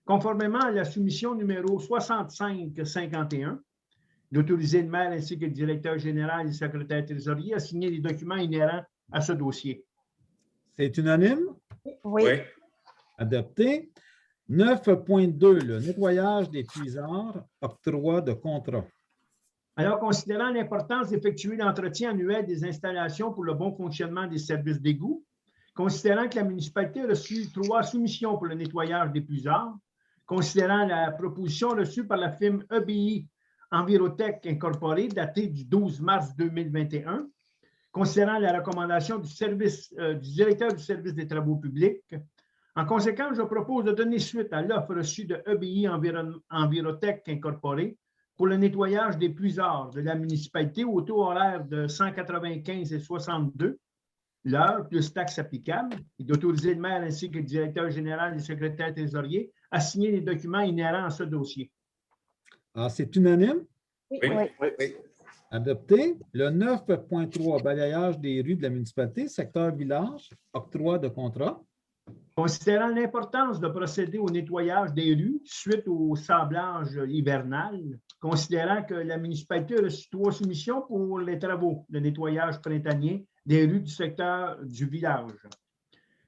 conformément à la soumission numéro 6551, d'autoriser le maire ainsi que le directeur général et le secrétaire trésorier à signer les documents inhérents à ce dossier. C'est unanime? Oui. Adopté. 9.2, le nettoyage des puisards, octroi de contrat. Alors, considérant l'importance d'effectuer l'entretien annuel des installations pour le bon fonctionnement des services d'égout, considérant que la municipalité a reçu 3 soumissions pour le nettoyage des puisards, considérant la proposition reçue par la firme EBI Envirotech Incorporée, datée du 12 mars 2021, considérant la recommandation du directeur du service des travaux publics. En conséquence, je propose de donner suite à l'offre reçue de EBI Envirotech Incorporée pour le nettoyage des puisards de la municipalité au taux horaire de 195,62 l'heure, plus taxes applicables, et d'autoriser le maire ainsi que le directeur général et le secrétaire trésorier à signer les documents inhérents à ce dossier. Alors, c'est unanime? Oui. Adopté. Le 9.3, balayage des rues de la municipalité, secteur village, octroi de contrat. Considérant l'importance de procéder au nettoyage des rues suite au sablage hivernal, considérant que la municipalité a reçu 3 soumissions pour les travaux de nettoyage printanier des rues du secteur du village,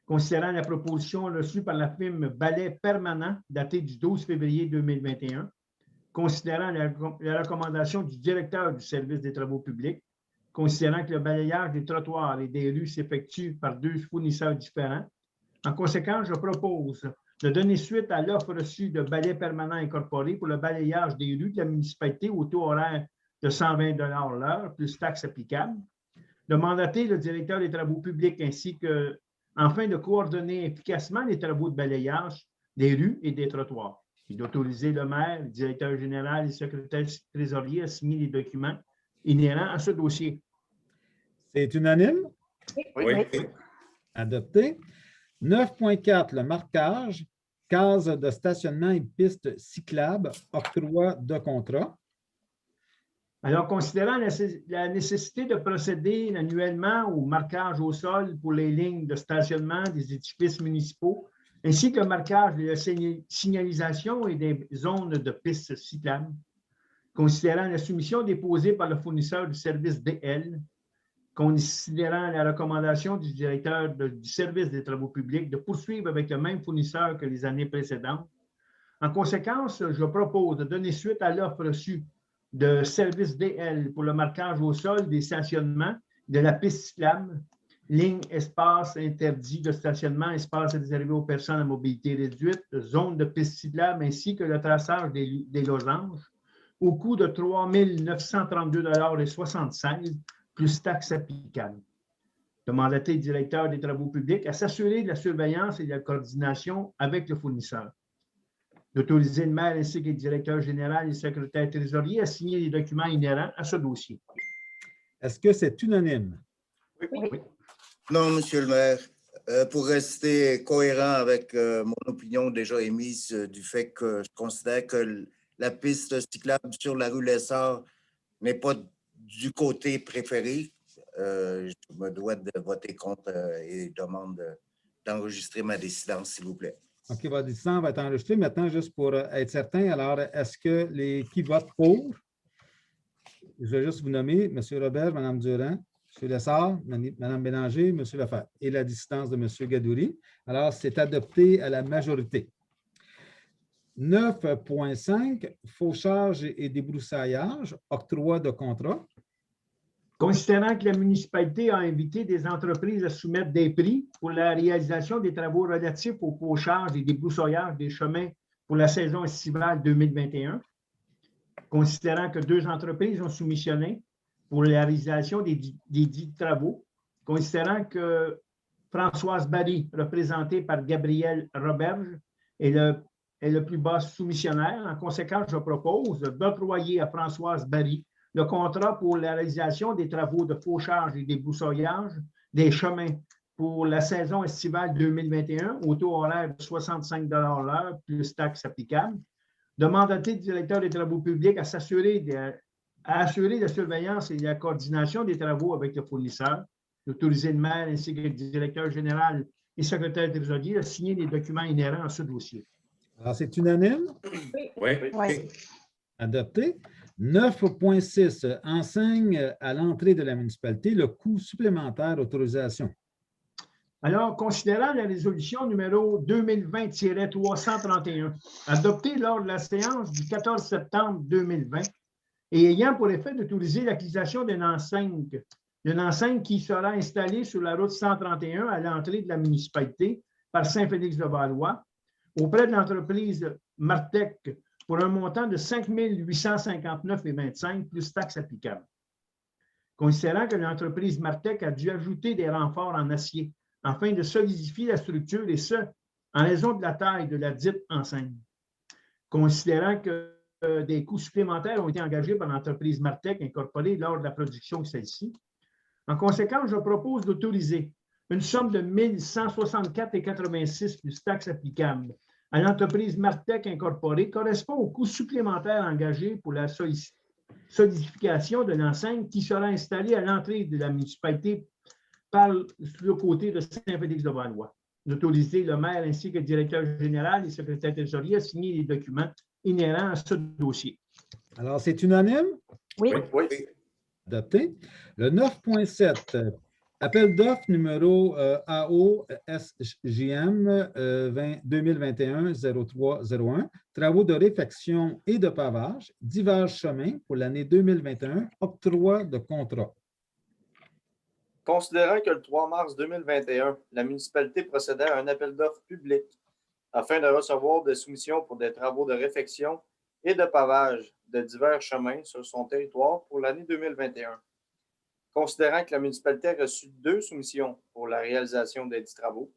considérant la proposition reçue par la firme Balai Permanent datée du 12 février 2021, considérant la recommandation du directeur du service des travaux publics, considérant que le balayage des trottoirs et des rues s'effectue par 2 fournisseurs différents. En conséquence, je propose de donner suite à l'offre reçue de Balai Permanent Incorporé pour le balayage des rues de la municipalité au taux horaire de 120 l'heure, plus taxes applicables, de mandater le directeur des travaux publics ainsi que, afin de coordonner efficacement les travaux de balayage des rues et des trottoirs, et d'autoriser le maire, le directeur général et le secrétaire trésorier à signer les documents inhérents à ce dossier. C'est unanime? Oui. Adopté. 9.4, le marquage, case de stationnement et piste cyclable, octroi de contrat. Alors, considérant la nécessité de procéder annuellement au marquage au sol pour les lignes de stationnement des édifices municipaux, ainsi que le marquage de la signalisation et des zones de pistes cyclables, considérant la soumission déposée par le fournisseur du service DL, considérant la recommandation du directeur du service des travaux publics de poursuivre avec le même fournisseur que les années précédentes. En conséquence, je propose de donner suite à l'offre reçue de service DL pour le marquage au sol des stationnements de la piste cyclable, ligne espace interdit de stationnement, espace réservé aux personnes à mobilité réduite, zone de piste cyclable ainsi que le traçage des losanges au coût de 3 932,76 $ plus taxes applicables. De mandater le directeur des travaux publics à s'assurer de la surveillance et de la coordination avec le fournisseur. D'autoriser le maire ainsi que le directeur général et le secrétaire trésorier à signer les documents inhérents à ce dossier. Est-ce que c'est unanime? Oui. Non, Monsieur le maire. Pour rester cohérent avec mon opinion déjà émise du fait que je considère que la piste cyclable sur la rue Lessard n'est pas du côté préféré, je me dois de voter contre et demande d'enregistrer ma décision, s'il vous plaît. OK, votre décision va être enregistrée. Maintenant, juste pour être certain, alors, est-ce que qui votent pour? Je vais juste vous nommer M. Robert, Mme Durand, M. Lessard, Mme Bélanger, M. Lefebvre et la dissidence de M. Gadouri. Alors, c'est adopté à la majorité. 9.5, fauchage et débroussaillage, octroi de contrat. Considérant que la municipalité a invité des entreprises à soumettre des prix pour la réalisation des travaux relatifs au fauchage et débroussaillage des chemins pour la saison estivale 2021, considérant que 2 entreprises ont soumissionné pour la réalisation des dits travaux, considérant que Françoise Barry, représentée par Gabriel Roberge, est le plus bas soumissionnaire. En conséquence, je propose d'octroyer à Françoise Barry le contrat pour la réalisation des travaux de fauchage et débroussaillage des chemins pour la saison estivale 2021 au taux horaire de 65 $ l'heure plus taxes applicables. De mandater le directeur des travaux publics à assurer la surveillance et la coordination des travaux avec le fournisseur, d'autoriser le maire ainsi que le directeur général et secrétaire trésorier à signer les documents inhérents à ce dossier. Alors, c'est unanime? Oui. Adopté. 9.6, enseigne à l'entrée de la municipalité le coût supplémentaire d'autorisation. Alors, considérant la résolution numéro 2020-331, adoptée lors de la séance du 14 septembre 2020 et ayant pour effet d'autoriser l'acquisition d'une enseigne qui sera installée sur la route 131 à l'entrée de la municipalité par Saint-Félix-de-Valois auprès de l'entreprise Martec pour un montant de 5 859,25 $ plus taxes applicables. Considérant que l'entreprise Martec a dû ajouter des renforts en acier afin de solidifier la structure et ce, en raison de la taille de la dite enseigne. Considérant que des coûts supplémentaires ont été engagés par l'entreprise Martec incorporée lors de la production de celle-ci. En conséquence, je propose d'autoriser une somme de 1 164,86 $ plus taxes applicables à l'entreprise Martec incorporée correspond aux coûts supplémentaires engagés pour la solidification de l'enseigne qui sera installée à l'entrée de la municipalité par le côté de Saint-Félix-de-Valois. D'autoriser le maire ainsi que le directeur général et le secrétaire trésorier à signer les documents inhérents à ce dossier. Alors, c'est unanime? Oui. Adopté. Le 9.7, appel d'offres numéro AO-SJM 2021-0301, travaux de réfection et de pavage, divers chemins pour l'année 2021, octroi de contrat. Considérant que le 3 mars 2021, la municipalité procédait à un appel d'offres public afin de recevoir des soumissions pour des travaux de réfection et de pavage de divers chemins sur son territoire pour l'année 2021. Considérant que la municipalité a reçu 2 soumissions pour la réalisation des 10 travaux,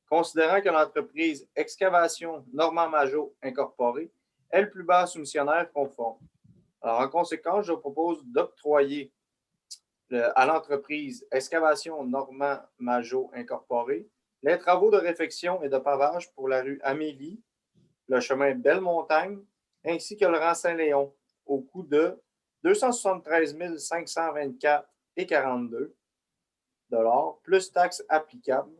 considérant que l'entreprise Excavation Normand Majot Incorporée est le plus bas soumissionnaire conforme. Alors, en conséquence, je propose d'octroyer à l'entreprise Excavation Normand Majot Incorporée les travaux de réfection et de pavage pour la rue Amélie, le chemin Belle-Montagne, ainsi que le rang Saint-Léon, au coût de 273 524,42 $ plus taxes applicables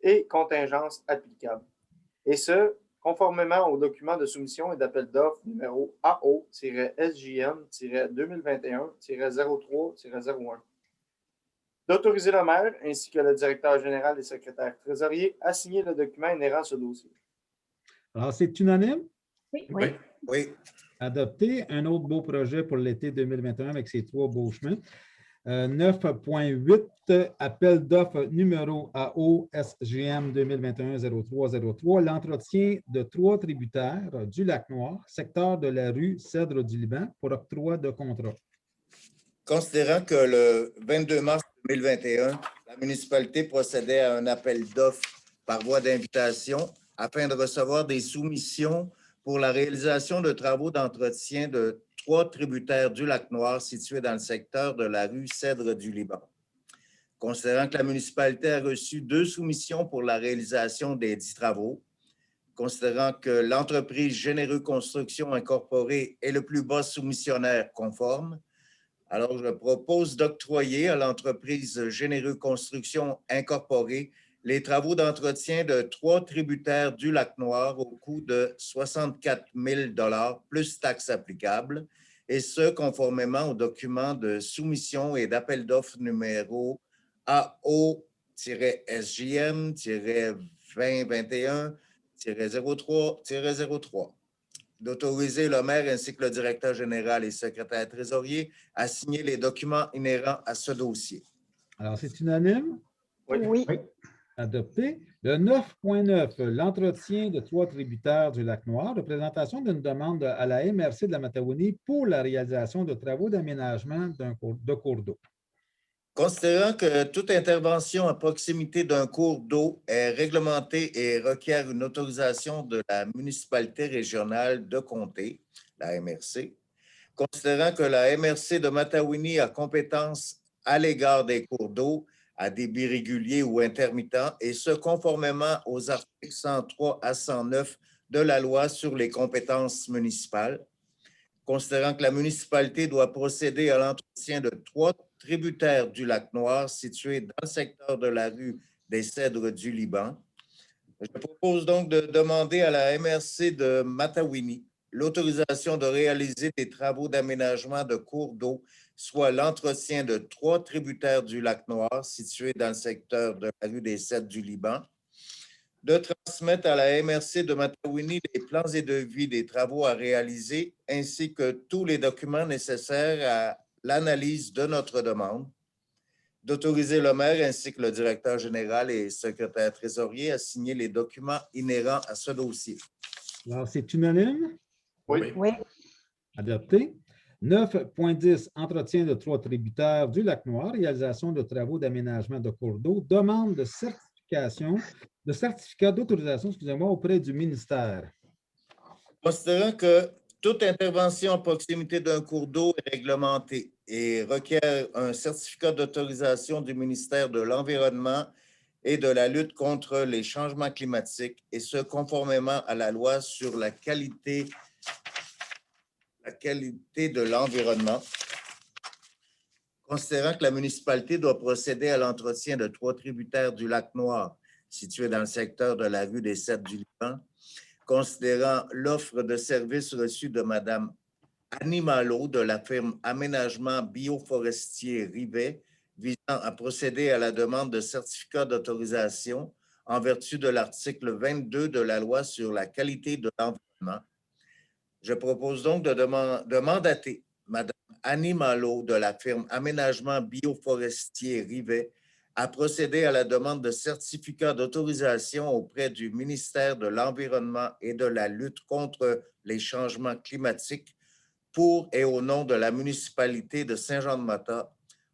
et contingences applicables. Et ce, conformément au document de soumission et d'appel d'offres numéro AO-SJM-2021-03-01. D'autoriser le maire ainsi que le directeur général et secrétaire trésorier à signer le document inhérent à ce dossier. Alors, c'est unanime? Oui. Adopté. Un autre beau projet pour l'été 2021 avec ces 3 beaux chemins. 9.8, appel d'offres numéro AO SGM 2021-0303, l'entretien de 3 tributaires du Lac-Noir, secteur de la rue Cèdre du Liban, pour octroi de contrat. Considérant que le 22 mars 2021, la municipalité procédait à un appel d'offres par voie d'invitation afin de recevoir des soumissions pour la réalisation de travaux d'entretien de 3 tributaires du Lac-Noir situés dans le secteur de la rue Cèdre du Liban. Considérant que la municipalité a reçu 2 soumissions pour la réalisation des 10 travaux, considérant que l'entreprise Généreux Construction Incorporée est le plus bas soumissionnaire conforme, alors je propose d'octroyer à l'entreprise Généreux Construction Incorporée les travaux d'entretien de 3 tributaires du Lac-Noir au coût de 64 000 $ plus taxes applicables, et ce, conformément au document de soumission et d'appel d'offres numéro AO-SGM-2021-03-03, d'autoriser le maire ainsi que le directeur général et secrétaire trésorier à signer les documents inhérents à ce dossier. Alors, c'est unanime? Oui. Oui. Adopté. Le 9.9, l'entretien de 3 tributaires du Lac-Noir, de présentation d'une demande à la MRC de la Matawini pour la réalisation de travaux d'aménagement de cours d'eau. Considérant que toute intervention à proximité d'un cours d'eau est réglementée et requiert une autorisation de la municipalité régionale de comté, la MRC, considérant que la MRC de Matawini a compétence à l'égard des cours d'eau à débit régulier ou intermittent, et ce, conformément aux articles 103 à 109 de la loi sur les compétences municipales, considérant que la municipalité doit procéder à l'entretien de 3 tributaires du Lac-Noir situés dans le secteur de la rue des Cèdres du Liban. Je propose donc de demander à la MRC de Matawini l'autorisation de réaliser des travaux d'aménagement de cours d'eau, soit l'entretien de 3 tributaires du Lac-Noir situés dans le secteur de la rue des Cèdres du Liban, de transmettre à la MRC de Matawini les plans et devis des travaux à réaliser, ainsi que tous les documents nécessaires à l'analyse de notre demande, d'autoriser le maire ainsi que le directeur général et secrétaire trésorier à signer les documents inhérents à ce dossier. Alors, c'est unanime? Oui. Oui. Adopté. 9.10, entretien de 3 tributaires du Lac-Noir, réalisation de travaux d'aménagement de cours d'eau, demande de certificat d'autorisation, excusez-moi, auprès du ministère. Considérant que toute intervention à proximité d'un cours d'eau est réglementée et requiert un certificat d'autorisation du ministère de l'Environnement et de la lutte contre les changements climatiques, et ce, conformément à la loi sur la qualité de l'environnement, considérant que la municipalité doit procéder à l'entretien de 3 tributaires du Lac-Noir situés dans le secteur de la rue des Cèdres du Liban, considérant l'offre de services reçue de Mme Annie Malo de la firme Aménagement Bioforestier Rivet, visant à procéder à la demande de certificat d'autorisation en vertu de l'article 22 de la loi sur la qualité de l'environnement. Je propose donc de mandater Mme Annie Malo de la firme Aménagement Bioforestier Rivet à procéder à la demande de certificat d'autorisation auprès du ministère de l'Environnement et de la lutte contre les changements climatiques pour et au nom de la municipalité de Saint-Jean-de-Mata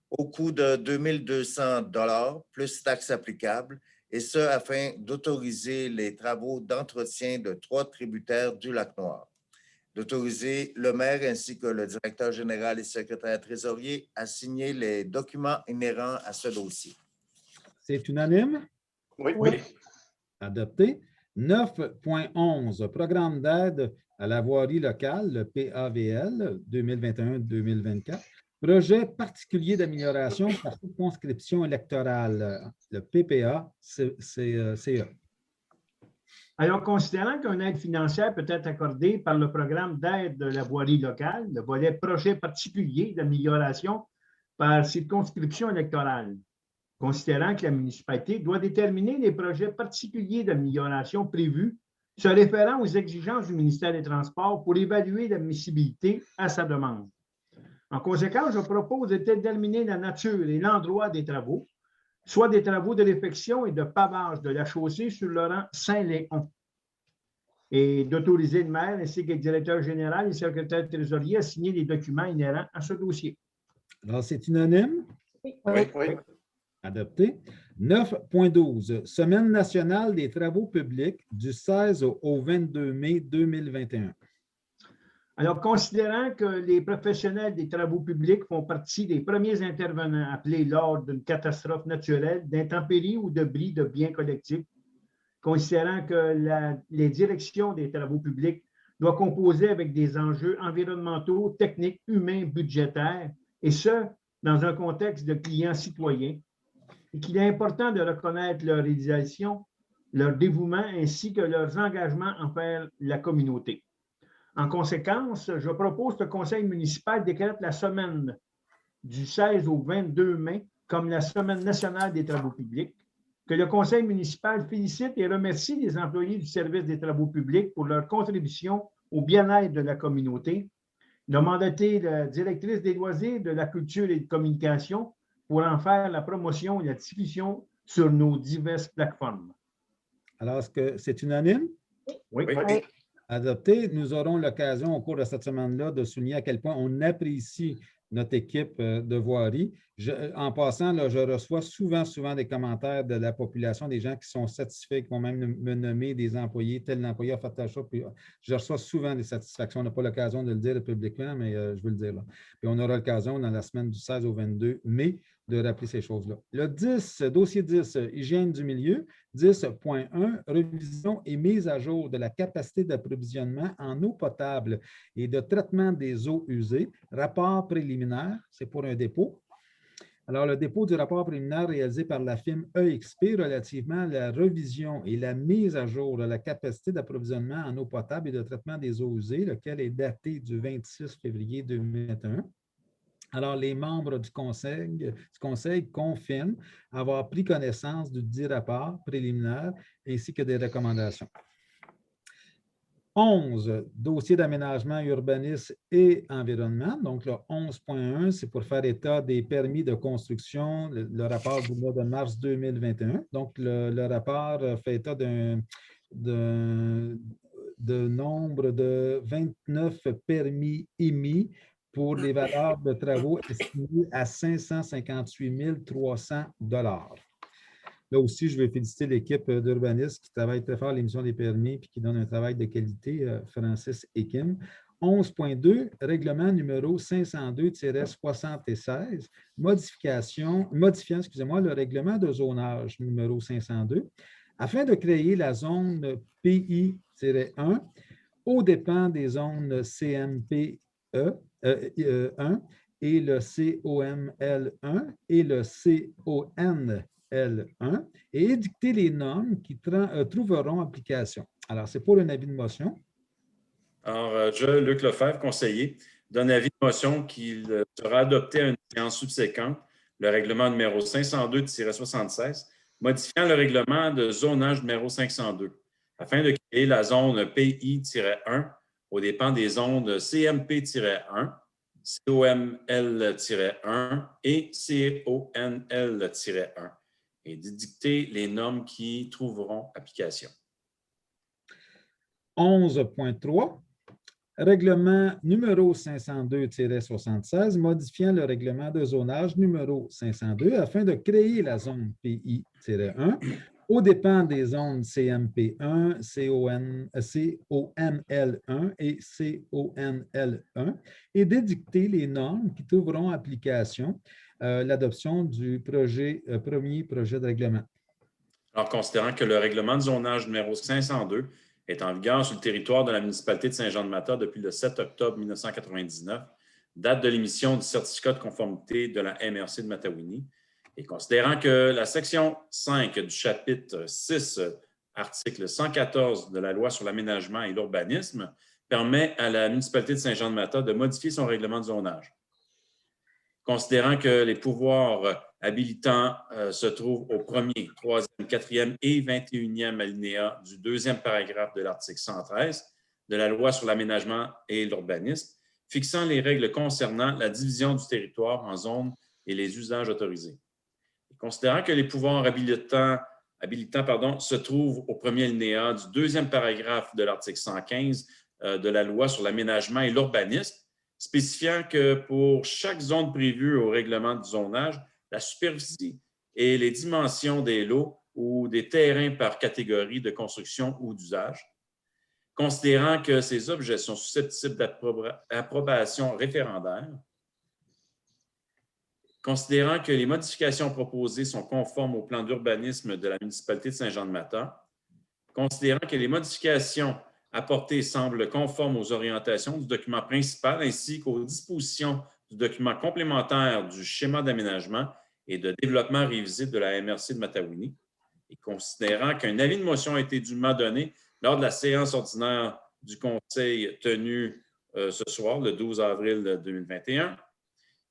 au coût de 2 200 $ plus taxes applicables, et ce, afin d'autoriser les travaux d'entretien de 3 tributaires du Lac-Noir. D'autoriser le maire ainsi que le directeur général et secrétaire trésorier à signer les documents inhérents à ce dossier. C'est unanime? Oui. Oui. Adopté. 9.11, programme d'aide à la voirie locale, le PAVL 2021-2024. Projet particulier d'amélioration par circonscription électorale, le PPA-CE. Alors, considérant qu'une aide financière peut être accordée par le programme d'aide de la voirie locale, le volet projet particulier d'amélioration par circonscription électorale, considérant que la municipalité doit déterminer les projets particuliers d'amélioration prévus se référant aux exigences du ministère des Transports pour évaluer l'admissibilité à sa demande. En conséquence, je propose de déterminer la nature et l'endroit des travaux, soit des travaux de réfection et de pavage de la chaussée sur le rang Saint-Léon, et d'autoriser le maire ainsi que le directeur général et le secrétaire trésorier à signer les documents inhérents à ce dossier. Alors, c'est unanime? Oui. Adopté. 9.12. Semaine nationale des travaux publics du 16 au 22 mai 2021. Alors, considérant que les professionnels des travaux publics font partie des premiers intervenants appelés lors d'une catastrophe naturelle, d'intempéries ou de bris de biens collectifs, considérant que les directions des travaux publics doivent composer avec des enjeux environnementaux, techniques, humains, budgétaires, et ce, dans un contexte de clients citoyens, et qu'il est important de reconnaître leur réalisation, leur dévouement ainsi que leurs engagements envers la communauté. En conséquence, je propose que le conseil municipal décrète la semaine du 16 au 22 mai comme la semaine nationale des travaux publics, que le conseil municipal félicite et remercie les employés du service des travaux publics pour leur contribution au bien-être de la communauté, de mandater la directrice des loisirs, de la culture et de communication pour en faire la promotion et la diffusion sur nos diverses plateformes. Alors, est-ce que c'est unanime? Oui. Adopté. Nous aurons l'occasion au cours de cette semaine-là de souligner à quel point on apprécie notre équipe de voirie. En passant, là, je reçois souvent des commentaires de la population, des gens qui sont satisfaits, qui vont même me nommer des employés, tel employé a fait telle chose. Puis je reçois souvent des satisfactions. On n'a pas l'occasion de le dire publiquement, mais je veux le dire là. Puis on aura l'occasion dans la semaine du 16 au 22 mai de rappeler ces choses-là. Le 10, dossier 10, hygiène du milieu. 10.1, révision et mise à jour de la capacité d'approvisionnement en eau potable et de traitement des eaux usées. Rapport préliminaire, c'est pour un dépôt. Alors, le dépôt du rapport préliminaire réalisé par la firme EXP relativement à la révision et la mise à jour de la capacité d'approvisionnement en eau potable et de traitement des eaux usées, lequel est daté du 26 février 2021. Alors, les membres du conseil confirment avoir pris connaissance du dit rapport préliminaire ainsi que des recommandations. 11, dossier d'aménagement, urbanisme et environnement. Donc, le 11.1, c'est pour faire état des permis de construction, le rapport du mois de mars 2021. Donc, le rapport fait état de nombre de 29 permis émis pour des valeurs de travaux estimées à 558 300 $. Là aussi, je veux féliciter l'équipe d'urbanistes qui travaille très fort à l'émission des permis et qui donne un travail de qualité, Francis et Kim. 11.2, règlement numéro 502-76, modifiant le règlement de zonage numéro 502, afin de créer la zone PI-1 aux dépens des zones CMP 1 et le COML1 et le CONL1 et édicter les normes qui trouveront application. Alors, c'est pour un avis de motion. Alors, je, Luc Lefebvre, conseiller, donne avis de motion qu'il sera adopté à une séance subséquente, le règlement numéro 502-76, modifiant le règlement de zonage numéro 502, afin de créer la zone PI-1 aux dépens des zones CMP-1, COML-1 et CONL-1 et d'édicter les normes qui trouveront application. 11.3, règlement numéro 502-76, modifiant le règlement de zonage numéro 502 afin de créer la zone PI-1 aux dépens des zones CMP1, COML1 et CONL1 et d'édicter les normes qui trouveront application l'adoption du premier projet de règlement. Alors, considérant que le règlement de zonage numéro 502 est en vigueur sur le territoire de la municipalité de Saint-Jean-de-Matha depuis le 7 octobre 1999, date de l'émission du certificat de conformité de la MRC de Matawini, et considérant que la section 5 du chapitre 6, article 114 de la loi sur l'aménagement et l'urbanisme permet à la municipalité de Saint-Jean-de-Matha de modifier son règlement de zonage. Considérant que les pouvoirs habilitants se trouvent au 1er, 3e, 4e et 21e alinéa du 2e paragraphe de l'article 113 de la loi sur l'aménagement et l'urbanisme, fixant les règles concernant la division du territoire en zones et les usages autorisés. Et considérant que les pouvoirs habilitants se trouvent au premier alinéa du deuxième paragraphe de l'article 115 de la Loi sur l'aménagement et l'urbanisme, spécifiant que pour chaque zone prévue au règlement du zonage, la superficie et les dimensions des lots ou des terrains par catégorie de construction ou d'usage, considérant que ces objets sont susceptibles d'approbation référendaire, considérant que les modifications proposées sont conformes au plan d'urbanisme de la municipalité de Saint-Jean-de-Matha, considérant que les modifications apportées semblent conformes aux orientations du document principal ainsi qu'aux dispositions du document complémentaire du schéma d'aménagement et de développement révisé de la MRC de Matawini, et considérant qu'un avis de motion a été dûment donné lors de la séance ordinaire du Conseil tenue ce soir, le 12 avril 2021,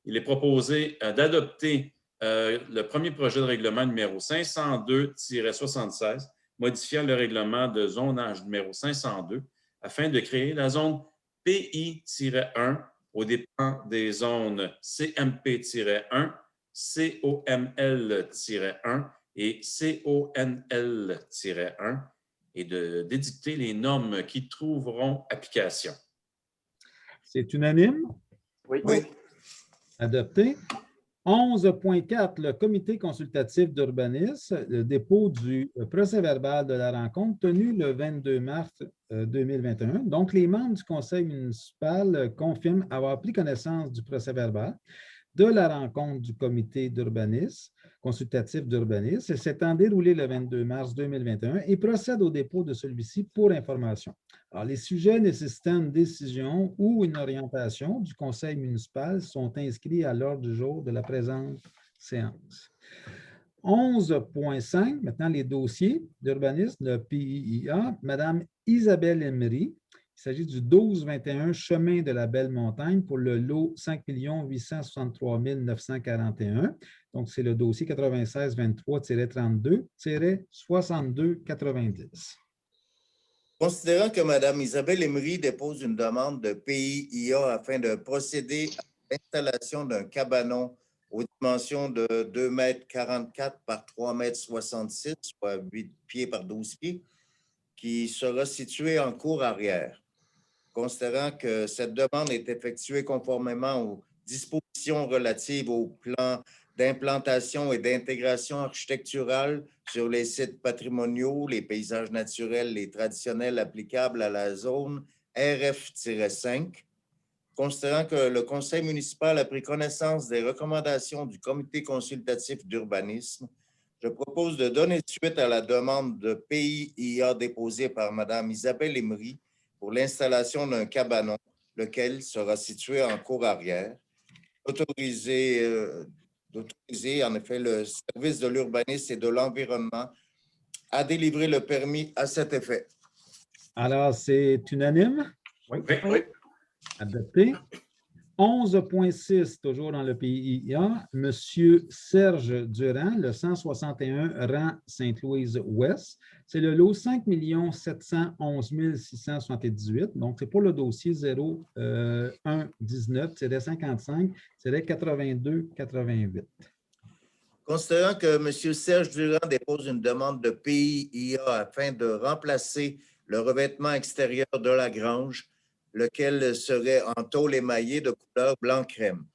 il est proposé d'adopter le premier projet de règlement numéro 502-76, modifiant le règlement de zonage numéro 502 afin de créer la zone PI-1 aux dépens des zones CMP-1, COML-1 et CONL-1 et d'édicter les normes qui trouveront application. C'est unanime? Oui. Adopté. 11.4, le comité consultatif d'urbanisme, le dépôt du procès-verbal de la rencontre tenue le 22 mars 2021. Donc, les membres du conseil municipal confirment avoir pris connaissance du procès-verbal de la rencontre du comité d'urbanisme, consultatif d'urbanisme, s'étant déroulé le 22 mars 2021 et procèdent au dépôt de celui-ci pour information. Alors, les sujets nécessitant une décision ou une orientation du conseil municipal sont inscrits à l'ordre du jour de la présente séance. 11.5, maintenant les dossiers d'urbanisme, le PIIA, Mme Isabelle Emery. Il s'agit du 1221 chemin de la Belle-Montagne pour le lot 5 863 941. Donc, c'est le dossier 9623-32-6290. Considérant que Mme Isabelle Emery dépose une demande de PIIA afin de procéder à l'installation d'un cabanon aux dimensions de 2,44 m par 3,66 m, soit 8 pieds par 12 pieds, qui sera situé en cour arrière. Considérant que cette demande est effectuée conformément aux dispositions relatives au plan d'implantation et d'intégration architecturale sur les sites patrimoniaux, les paysages naturels et traditionnels applicables à la zone RF-5, considérant que le conseil municipal a pris connaissance des recommandations du comité consultatif d'urbanisme, je propose de donner suite à la demande de PIIA déposée par Mme Isabelle Emery pour l'installation d'un cabanon, lequel sera situé en cour arrière, d'autoriser en effet le service de l'urbanisme et de l'environnement à délivrer le permis à cet effet. Alors, c'est unanime? Oui. Adopté. 11.6, toujours dans le PIIA, M. Serge Durand, le 161 rang Sainte-Louise-Ouest. C'est le lot 5 711 678. Donc, c'est pour le dossier 0119-55-8288. Considérant que M. Serge Durand dépose une demande de PIIA afin de remplacer le revêtement extérieur de la grange, lequel serait en tôle émaillée de couleur blanc-crème.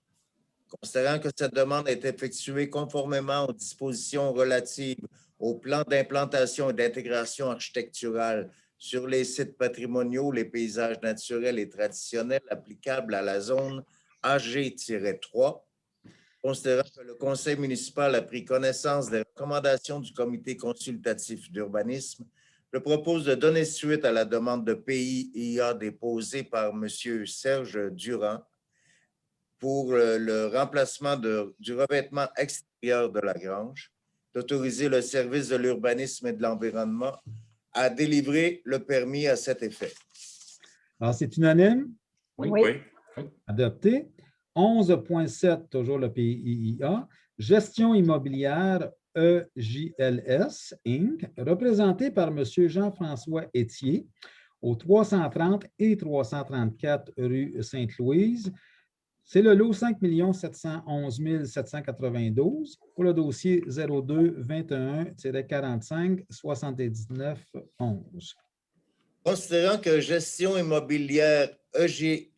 Considérant que cette demande est effectuée conformément aux dispositions relatives au plan d'implantation et d'intégration architecturale sur les sites patrimoniaux, les paysages naturels et traditionnels applicables à la zone AG-3, considérant que le conseil municipal a pris connaissance des recommandations du comité consultatif d'urbanisme, je propose de donner suite à la demande de PIIA déposée par M. Serge Durand pour le remplacement du revêtement extérieur de la grange, d'autoriser le service de l'urbanisme et de l'environnement à délivrer le permis à cet effet. Alors, c'est unanime? Oui. Adopté. 11.7, toujours le PIIA, gestion immobilière EJLS, Inc., représenté par M. Jean-François Étier, au 330 et 334 rue Sainte-Louise. C'est le lot 5 711 792 pour le dossier 02-21-45-79-11. Considérant que Gestion immobilière EJLS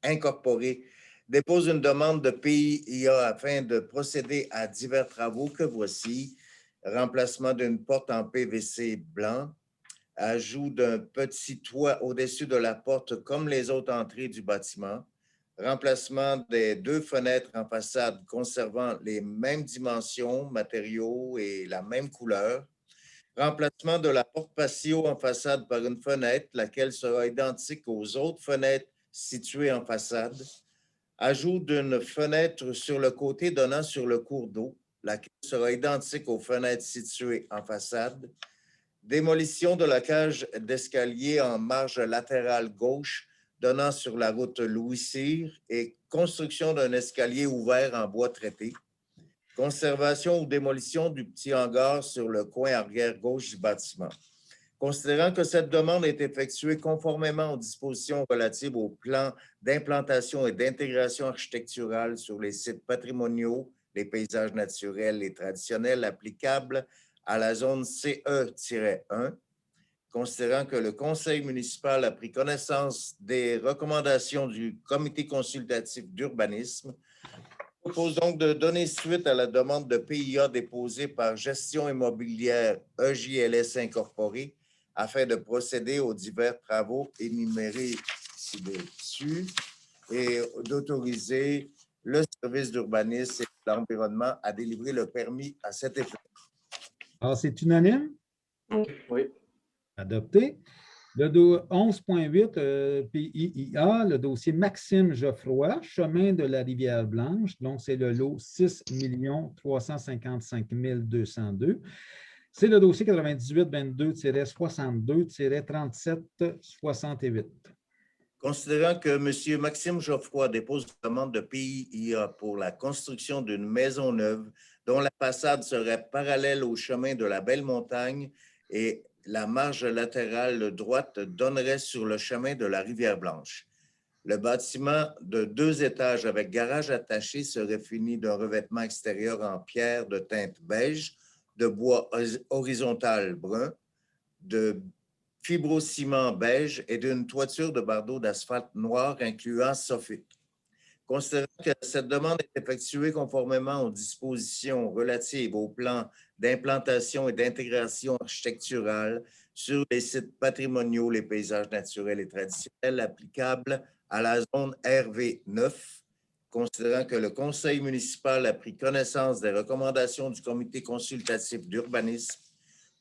Incorporée dépose une demande de PIA afin de procéder à divers travaux que voici: remplacement d'une porte en PVC blanc, ajout d'un petit toit au-dessus de la porte comme les autres entrées du bâtiment, remplacement des 2 fenêtres en façade conservant les mêmes dimensions, matériaux et la même couleur, remplacement de la porte patio en façade par une fenêtre, laquelle sera identique aux autres fenêtres situées en façade, ajout d'une fenêtre sur le côté donnant sur le cours d'eau, laquelle sera identique aux fenêtres situées en façade, démolition de la cage d'escalier en marge latérale gauche donnant sur la route Louis-Cyr et construction d'un escalier ouvert en bois traité, conservation ou démolition du petit hangar sur le coin arrière gauche du bâtiment. Considérant que cette demande est effectuée conformément aux dispositions relatives au plan d'implantation et d'intégration architecturale sur les sites patrimoniaux, les paysages naturels et traditionnels applicables à la zone CE-1, considérant que le conseil municipal a pris connaissance des recommandations du comité consultatif d'urbanisme, propose donc de donner suite à la demande de PIA déposée par Gestion immobilière EJLS Incorporée afin de procéder aux divers travaux énumérés ci-dessus et d'autoriser le service d'urbanisme et de l'environnement à délivrer le permis à cet effet. Alors, c'est unanime? Oui. Adopté. Le 11.8 PIIA, le dossier Maxime Geoffroy, chemin de la Rivière-Blanche. Donc, c'est le lot 6 355 202. C'est le dossier 9822-62-37-68. Considérant que M. Maxime Geoffroy dépose une demande de PIIA pour la construction d'une maison neuve dont la façade serait parallèle au chemin de la Belle-Montagne et la marge latérale droite donnerait sur le chemin de la Rivière-Blanche. Le bâtiment de 2 étages avec garage attaché serait fini d'un revêtement extérieur en pierre de teinte beige, de bois horizontal brun, de fibrociment beige et d'une toiture de bardeaux d'asphalte noir incluant soffit. Considérant que cette demande est effectuée conformément aux dispositions relatives au plan d'implantation et d'intégration architecturale sur les sites patrimoniaux, les paysages naturels et traditionnels applicables à la zone RV9, considérant que le conseil municipal a pris connaissance des recommandations du comité consultatif d'urbanisme,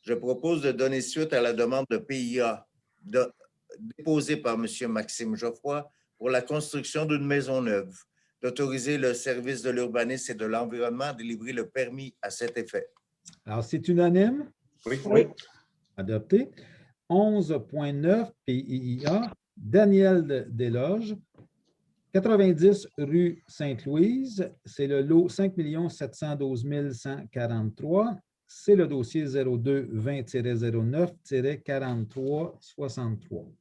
je propose de donner suite à la demande de PIA déposée par M. Maxime Geoffroy pour la construction d'une maison neuve, d'autoriser le service de l'urbanisme et de l'environnement à délivrer le permis à cet effet. Alors, c'est unanime? Oui. Oui. Adopté. 11.9 PIIA, Daniel Desloges, 90 rue Sainte-Louise. C'est le lot 5 712 143. C'est le dossier 02-20-09-4363.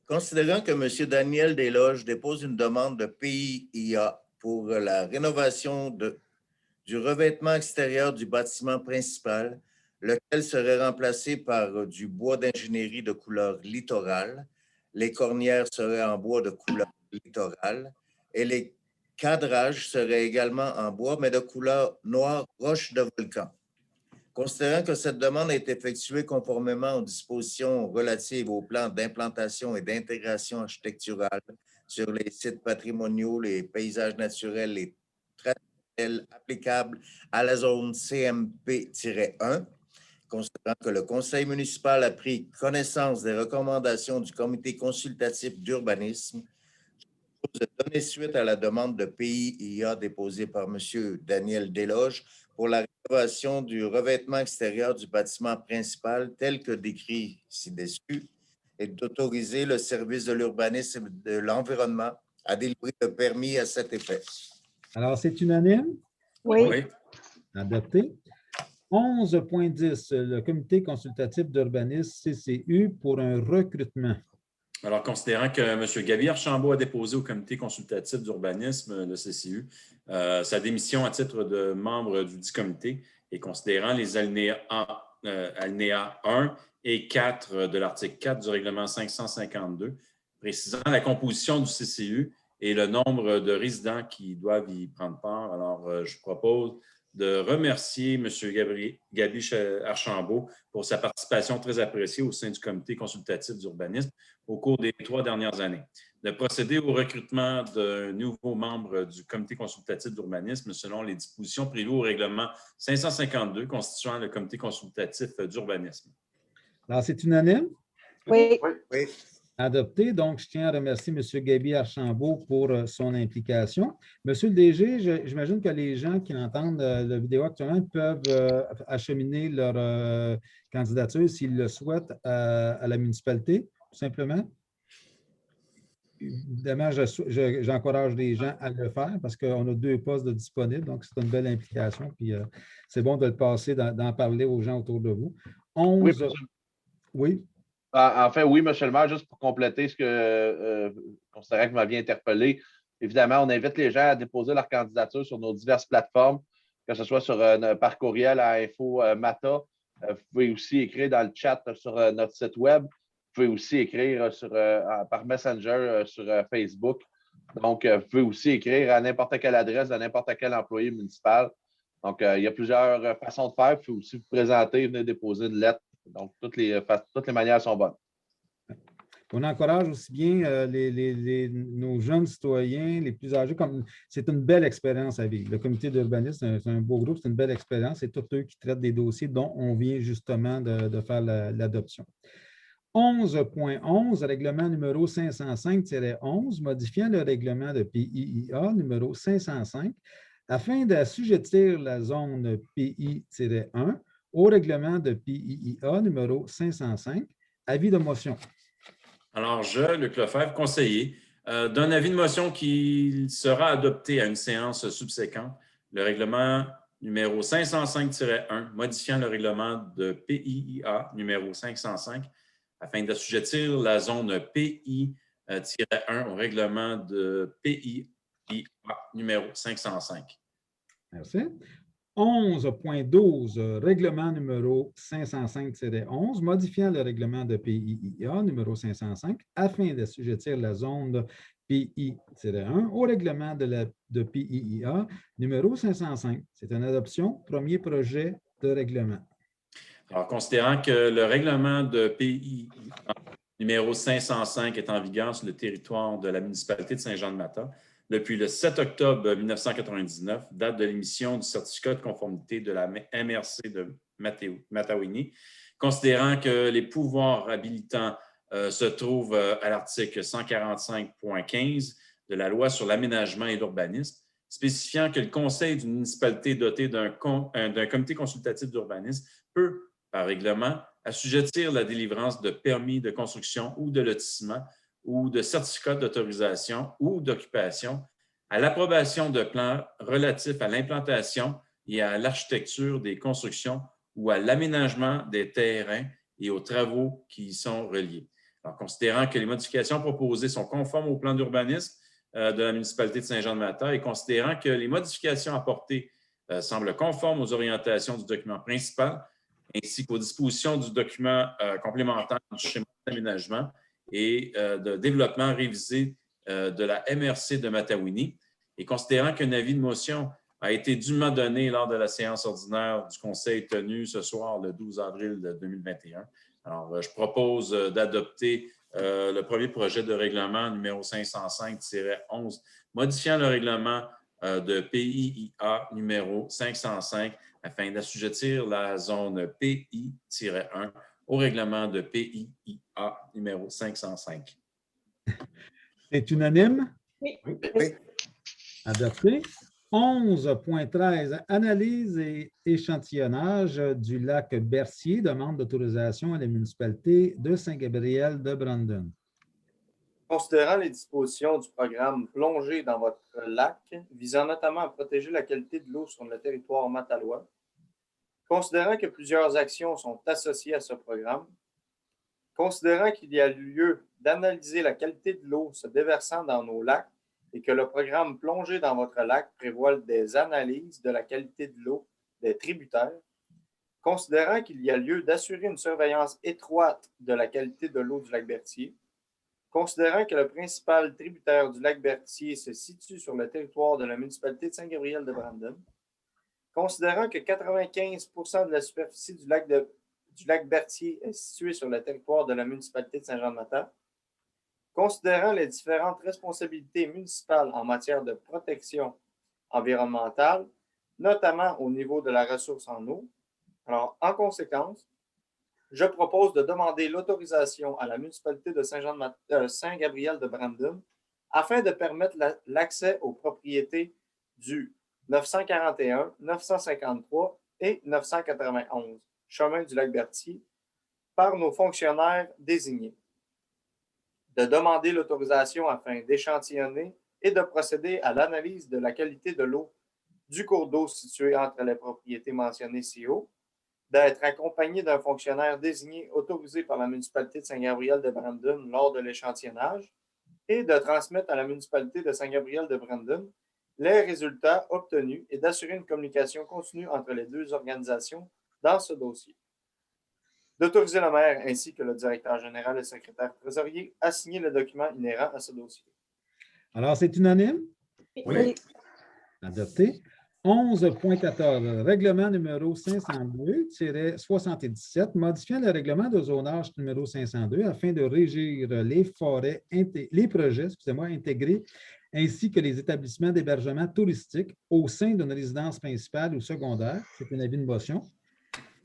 Considérant que M. Daniel Desloges dépose une demande de PIIA pour la rénovation du revêtement extérieur du bâtiment principal, lequel serait remplacé par du bois d'ingénierie de couleur littorale, les cornières seraient en bois de couleur littorale et les cadrages seraient également en bois, mais de couleur noire roche de volcan. Considérant que cette demande est effectuée conformément aux dispositions relatives au plan d'implantation et d'intégration architecturale sur les sites patrimoniaux, les paysages naturels et traditionnels applicables à la zone CMP-1, considérant que le conseil municipal a pris connaissance des recommandations du comité consultatif d'urbanisme, je propose de donner suite à la demande de PIIA déposée par M. Daniel Desloges pour la rénovation du revêtement extérieur du bâtiment principal tel que décrit ci-dessus et d'autoriser le service de l'urbanisme et de l'environnement à délivrer le permis à cet effet. Alors, c'est unanime? Oui. Oui. Adopté. 11.10, le comité consultatif d'urbanisme CCU pour un recrutement. Alors, considérant que M. Gaby Archambault a déposé au comité consultatif d'urbanisme, le CCU, sa démission à titre de membre du dit comité et considérant les alinéas 1 et 4 de l'article 4 du règlement 552, précisant la composition du CCU et le nombre de résidents qui doivent y prendre part. Alors, je propose de remercier M. Gaby Archambault pour sa participation très appréciée au sein du comité consultatif d'urbanisme au cours des 3 dernières années. De procéder au recrutement d'un nouveau membre du comité consultatif d'urbanisme selon les dispositions prévues au règlement 552 constituant le comité consultatif d'urbanisme. Alors, c'est unanime? Oui. Oui. Adopté. Donc, je tiens à remercier M. Gaby Archambault pour son implication. Monsieur le DG, j'imagine que les gens qui entendent la vidéo actuellement peuvent acheminer leur candidature, s'ils le souhaitent, à la municipalité, tout simplement. Évidemment, j'encourage les gens à le faire parce qu'on a 2 postes de disponibles, donc c'est une belle implication. Puis c'est bon de le passer, d'en parler aux gens autour de vous. 11. Oui. Enfin, oui, M. le maire, juste pour compléter ce que considérant que vous m'aviez interpellé, évidemment, on invite les gens à déposer leur candidature sur nos diverses plateformes, que ce soit par courriel à info Mata. Vous pouvez aussi écrire dans le chat sur notre site web. Vous pouvez aussi écrire par Messenger sur Facebook. Donc, vous pouvez aussi écrire à n'importe quelle adresse de n'importe quel employé municipal. Donc, il y a plusieurs façons de faire. Vous pouvez aussi vous présenter, venir déposer une lettre. Donc, toutes les manières sont bonnes. On encourage aussi bien nos jeunes citoyens, les plus âgés. C'est une belle expérience à vivre. Le comité d'urbanisme, c'est un beau groupe, c'est une belle expérience. C'est tous eux qui traitent des dossiers dont on vient justement de faire l'adoption. 11.11, règlement numéro 505-11, modifiant le règlement de PIIA numéro 505 afin d'assujettir la zone PI-1 au règlement de PIIA numéro 505. Avis de motion. Alors, je, Luc Lefebvre, conseiller, d'un avis de motion qui sera adopté à une séance subséquente, le règlement numéro 505-1, modifiant le règlement de PIIA numéro 505, afin d'assujettir la zone PI-1 au règlement de PIIA numéro 505. Merci. 11.12, règlement numéro 505-11, modifiant le règlement de PIIA numéro 505 afin d'assujettir la zone PI-1 au règlement de PIIA numéro 505. C'est une adoption, premier projet de règlement. Alors, considérant que le règlement de PIIA numéro 505 est en vigueur sur le territoire de la municipalité de Saint-Jean-de-Mata, depuis le 7 octobre 1999, date de l'émission du certificat de conformité de la MRC de Matawini, considérant que les pouvoirs habilitants se trouvent à l'article 145.15 de la loi sur l'aménagement et l'urbanisme, spécifiant que le conseil d'une municipalité dotée d'un comité consultatif d'urbanisme peut, par règlement, assujettir la délivrance de permis de construction ou de lotissement ou de certificat d'autorisation ou d'occupation à l'approbation de plans relatifs à l'implantation et à l'architecture des constructions ou à l'aménagement des terrains et aux travaux qui y sont reliés. Alors, considérant que les modifications proposées sont conformes au plan d'urbanisme de la municipalité de Saint-Jean-de-Mata et considérant que les modifications apportées semblent conformes aux orientations du document principal ainsi qu'aux dispositions du document complémentaire du schéma d'aménagement et de développement révisé de la MRC de Matawini. Et considérant qu'un avis de motion a été dûment donné lors de la séance ordinaire du Conseil tenue ce soir, le 12 avril 2021, alors je propose d'adopter le premier projet de règlement numéro 505-11, modifiant le règlement de PIIA numéro 505 afin d'assujettir la zone PI-1 au règlement de PIIA numéro 505. C'est unanime? Oui. Oui. Adopté. 11.13, analyse et échantillonnage du lac Bercier, demande d'autorisation à la municipalité de Saint-Gabriel de Brandon. Considérant les dispositions du programme Plongée dans votre lac, visant notamment à protéger la qualité de l'eau sur le territoire matalois, Considérant que plusieurs actions sont associées à ce programme, considérant qu'il y a lieu d'analyser la qualité de l'eau se déversant dans nos lacs et que le programme Plongée dans votre lac prévoit des analyses de la qualité de l'eau des tributaires, considérant qu'il y a lieu d'assurer une surveillance étroite de la qualité de l'eau du lac Berthier, considérant que le principal tributaire du lac Berthier se situe sur le territoire de la municipalité de Saint-Gabriel-de-Brandon, considérant que 95% de la superficie du lac Berthier est située sur le territoire de la municipalité de Saint-Jean-de-Matane, considérant les différentes responsabilités municipales en matière de protection environnementale, notamment au niveau de la ressource en eau. Alors, en conséquence, je propose de demander l'autorisation à la municipalité de Saint-Gabriel-de-Brandon afin de permettre l'accès aux propriétés du 941, 953 et 991 chemin du lac Berthier par nos fonctionnaires désignés. De demander l'autorisation afin d'échantillonner et de procéder à l'analyse de la qualité de l'eau du cours d'eau situé entre les propriétés mentionnées ci-haut, d'être accompagné d'un fonctionnaire désigné autorisé par la municipalité de Saint-Gabriel-de-Brandon lors de l'échantillonnage et de transmettre à la municipalité de Saint-Gabriel-de-Brandon les résultats obtenus et d'assurer une communication continue entre les deux organisations dans ce dossier. D'autoriser le maire ainsi que le directeur général et le secrétaire trésorier à signer le document inhérent à ce dossier. Alors, c'est unanime? Oui. Adopté. 11.14, règlement numéro 502-77, modifiant le règlement de zonage numéro 502 afin de régir les forêts, les projets intégrés ainsi que les établissements d'hébergement touristique au sein d'une résidence principale ou secondaire. C'est un avis de motion.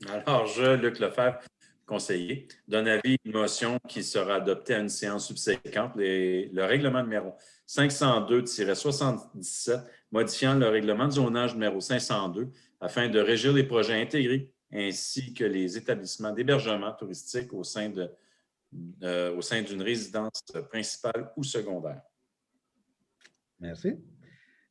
Alors, je, Luc Lefebvre, conseiller, donne avis de motion qui sera adoptée à une séance subséquente. Le règlement numéro 502-77, modifiant le règlement de zonage numéro 502 afin de régir les projets intégrés ainsi que les établissements d'hébergement touristique au sein d'une résidence principale ou secondaire. Merci.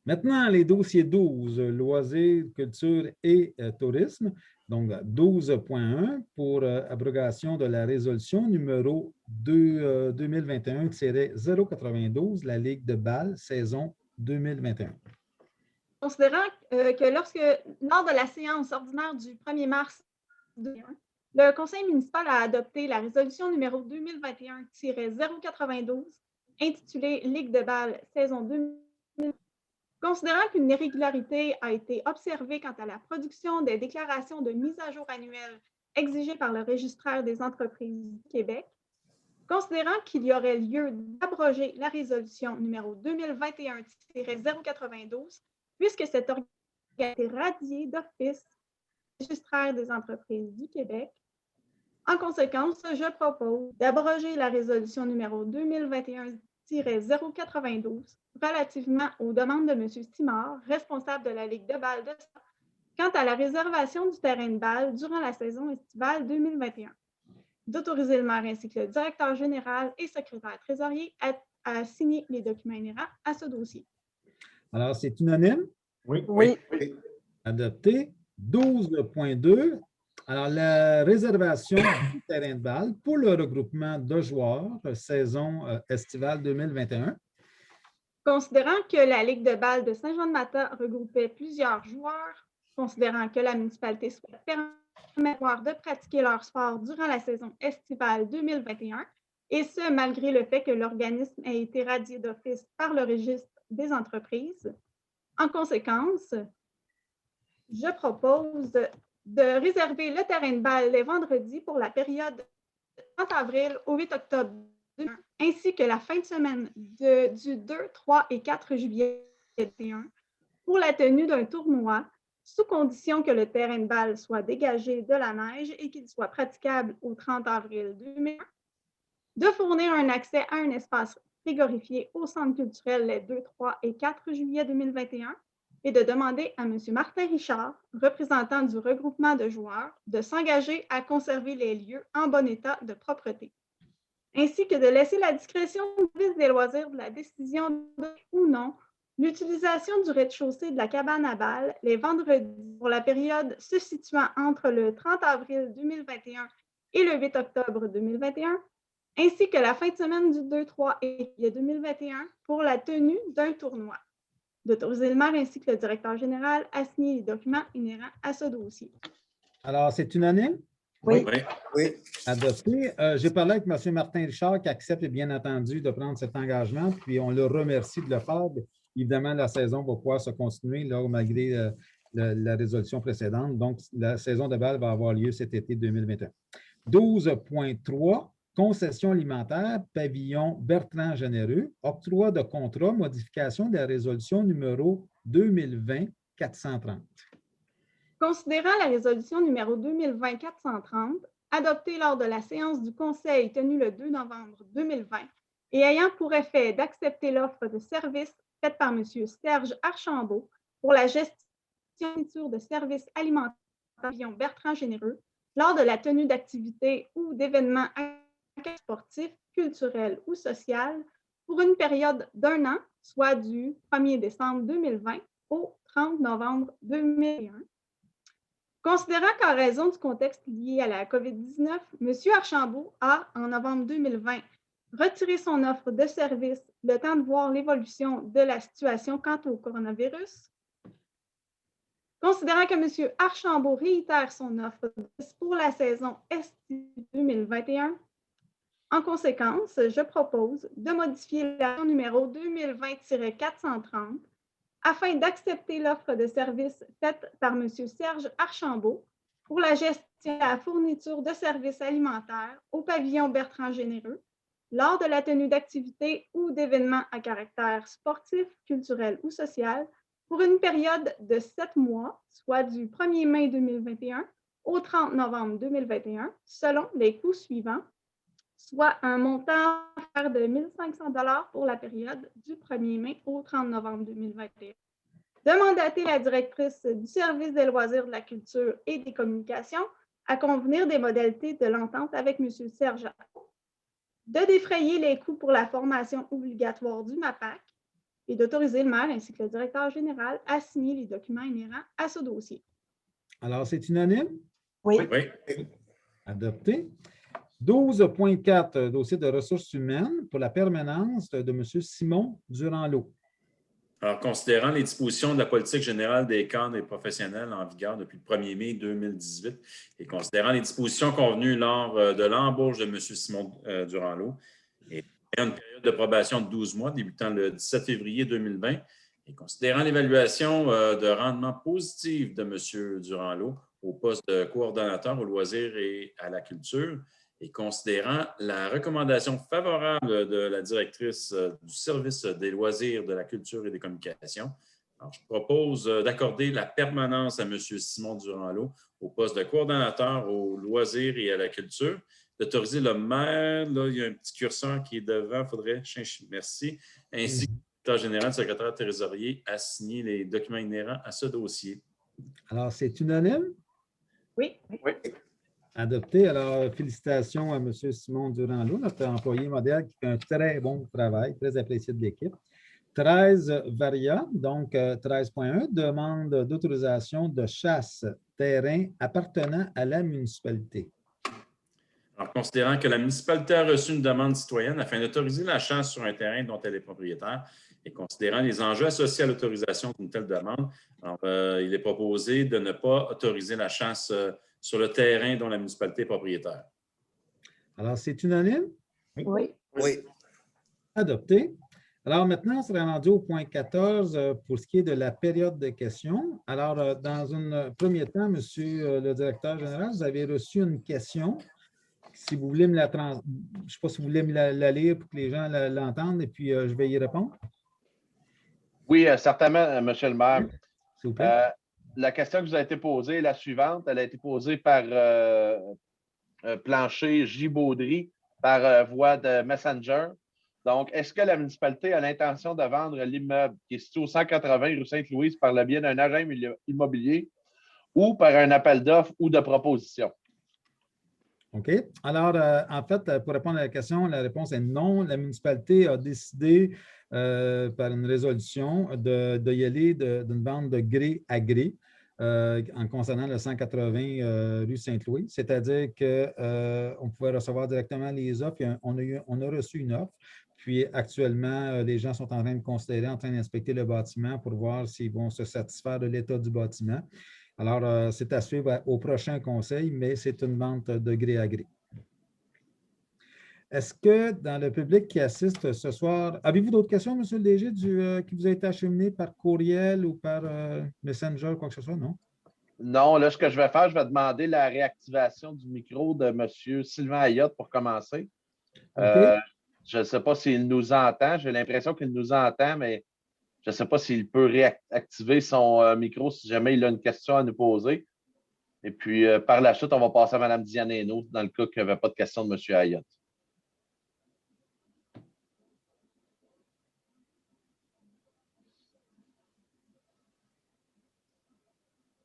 Maintenant, les dossiers 12, loisirs, culture et tourisme. Donc, 12.1 pour abrogation de la résolution numéro 2021-092, la Ligue de Bâle, saison 2021. Considérant que lors de la séance ordinaire du 1er mars 2021, le Conseil municipal a adopté la résolution numéro 2021-092 intitulée Ligue de Bâle, saison 2021. Considérant qu'une irrégularité a été observée quant à la production des déclarations de mise à jour annuelles exigées par le registraire des entreprises du Québec, considérant qu'il y aurait lieu d'abroger la résolution numéro 2021-092, puisque cette organisation a été radiée d'office du registraire des entreprises du Québec. En conséquence, je propose d'abroger la résolution numéro 2021-092 relativement aux demandes de M. Simard, responsable de la Ligue de Bâle de Star, quant à la réservation du terrain de balle durant la saison estivale 2021. D'autoriser le maire ainsi que le directeur général et secrétaire trésorier à signer les documents inhérents à ce dossier. Alors, c'est unanime? Oui. Adopté. 12.2. Alors, la réservation du terrain de balle pour le regroupement de joueurs saison estivale 2021. Considérant que la Ligue de Bâle de Saint-Jean-de-Matane regroupait plusieurs joueurs, considérant que la municipalité souhaite permettre aux joueurs de pratiquer leur sport durant la saison estivale 2021, et ce, malgré le fait que l'organisme ait été radié d'office par le registre des entreprises. En conséquence, je propose de réserver le terrain de balle les vendredis pour la période du 30 avril au 8 octobre 2021, ainsi que la fin de semaine du 2, 3 et 4 juillet 2021 pour la tenue d'un tournoi, sous condition que le terrain de balle soit dégagé de la neige et qu'il soit praticable au 30 avril 2021, de fournir un accès à un espace frigorifié au centre culturel les 2, 3 et 4 juillet 2021 et de demander à M. Martin Richard, représentant du regroupement de joueurs, de s'engager à conserver les lieux en bon état de propreté, ainsi que de laisser la discrétion du service des loisirs de la décision de ou non l'utilisation du rez-de-chaussée de la cabane à balles les vendredis pour la période se situant entre le 30 avril 2021 et le 8 octobre 2021, ainsi que la fin de semaine du 2, 3 et 2021 pour la tenue d'un tournoi. D'autoriser le maire ainsi que le directeur général à signer les documents inhérents à ce dossier. Alors, c'est unanime? Oui. Oui. Adopté. J'ai parlé avec M. Martin Richard qui accepte bien entendu de prendre cet engagement, puis on le remercie de le faire. Évidemment, la saison va pouvoir se continuer là, malgré la résolution précédente. Donc, la saison de balle va avoir lieu cet été 2021. 12.3, concession alimentaire, pavillon Bertrand Généreux, octroi de contrat, modification de la résolution numéro 2020-430. Considérant la résolution numéro 2020-430, adoptée lors de la séance du Conseil tenue le 2 novembre 2020 et ayant pour effet d'accepter l'offre de services faite par M. Serge Archambault pour la gestion de services alimentaires pavillon Bertrand Généreux lors de la tenue d'activités ou d'événements sportifs, culturels ou sociaux pour une période d'1 an, soit du 1er décembre 2020 au 30 novembre 2021. Considérant qu'en raison du contexte lié à la COVID-19, M. Archambault a, en novembre 2020, retiré son offre de service le temps de voir l'évolution de la situation quant au coronavirus. Considérant que M. Archambault réitère son offre pour la saison estivale 2021, en conséquence, je propose de modifier la numéro 2020-430 afin d'accepter l'offre de service faite par M. Serge Archambault pour la gestion et la fourniture de services alimentaires au pavillon Bertrand Généreux lors de la tenue d'activités ou d'événements à caractère sportif, culturel ou social pour une période de 7 mois, soit du 1er mai 2021 au 30 novembre 2021, selon les coûts suivants, soit un montant de 1 500 $ pour la période du 1er mai au 30 novembre 2021. De mandater la directrice du service des loisirs, de la culture et des communications à convenir des modalités de l'entente avec M. Serge Archambault, de défrayer les coûts pour la formation obligatoire du MAPAC et d'autoriser le maire ainsi que le directeur général à signer les documents inhérents à ce dossier. Alors, c'est unanime? Oui. Adopté. 12.4, dossier de ressources humaines pour la permanence de M. Simon Durand-Lot. Alors, considérant les dispositions de la politique générale des cadres et professionnels en vigueur depuis le 1er mai 2018 et considérant les dispositions convenues lors de l'embauche de M. Simon Durand-Lot et une période de probation de 12 mois débutant le 17 février 2020 et considérant l'évaluation de rendement positif de M. Durand-Lot au poste de coordonnateur aux loisirs et à la culture, et considérant la recommandation favorable de la directrice du service des loisirs, de la culture et des communications, alors, je propose d'accorder la permanence à M. Simon Durand-Lot au poste de coordonnateur aux loisirs et à la culture, d'autoriser le maire, là, il y a un petit curseur qui est devant, il faudrait, merci, ainsi que le directeur général, le secrétaire trésorier à signer les documents inhérents à ce dossier. Alors, c'est unanime? Oui. Adopté. Alors, félicitations à M. Simon Durand-Lot, notre employé modèle qui fait un très bon travail, très apprécié de l'équipe. 13 Varia, donc 13.1, demande d'autorisation de chasse terrain appartenant à la municipalité. Alors, considérant que la municipalité a reçu une demande citoyenne afin d'autoriser la chasse sur un terrain dont elle est propriétaire et considérant les enjeux associés à l'autorisation d'une telle demande, alors, il est proposé de ne pas autoriser la chasse sur le terrain dont la municipalité est propriétaire. Alors, c'est unanime? Oui. Adopté. Alors, maintenant, on serait rendu au point 14 pour ce qui est de la période de questions. Alors, dans un premier temps, Monsieur le directeur général, vous avez reçu une question. Si vous voulez me la je ne sais pas si vous voulez me la lire pour que les gens l'entendent et puis je vais y répondre. Oui, certainement, Monsieur le maire. S'il vous plaît. La question qui vous a été posée est la suivante. Elle a été posée par Plancher J. Baudry par voie de Messenger. Donc, est-ce que la municipalité a l'intention de vendre l'immeuble qui est situé au 180 rue Sainte-Louise par le biais d'un agent immobilier ou par un appel d'offres ou de proposition? OK. Alors, en fait, pour répondre à la question, la réponse est non. La municipalité a décidé par une résolution de y aller d'une vente de gré à gré en concernant le 180 rue Saint-Louis, c'est-à-dire qu'on pouvait recevoir directement les offres. On a reçu une offre. Puis actuellement, les gens sont en train de considérer, en train d'inspecter le bâtiment pour voir s'ils vont se satisfaire de l'état du bâtiment. Alors, c'est à suivre au prochain conseil, mais c'est une vente de gré à gré. Est-ce que dans le public qui assiste ce soir, avez-vous d'autres questions, M. le DG, qui vous a été acheminé par courriel ou par Messenger ou quoi que ce soit, non? Non, là, ce que je vais faire, je vais demander la réactivation du micro de M. Sylvain Ayotte pour commencer. Okay. Je ne sais pas s'il nous entend. J'ai l'impression qu'il nous entend, mais je ne sais pas s'il peut réactiver son micro si jamais il a une question à nous poser. Et puis, par la suite, on va passer à Mme Diane Hainaut dans le cas qu'il n'y avait pas de question de M. Ayotte.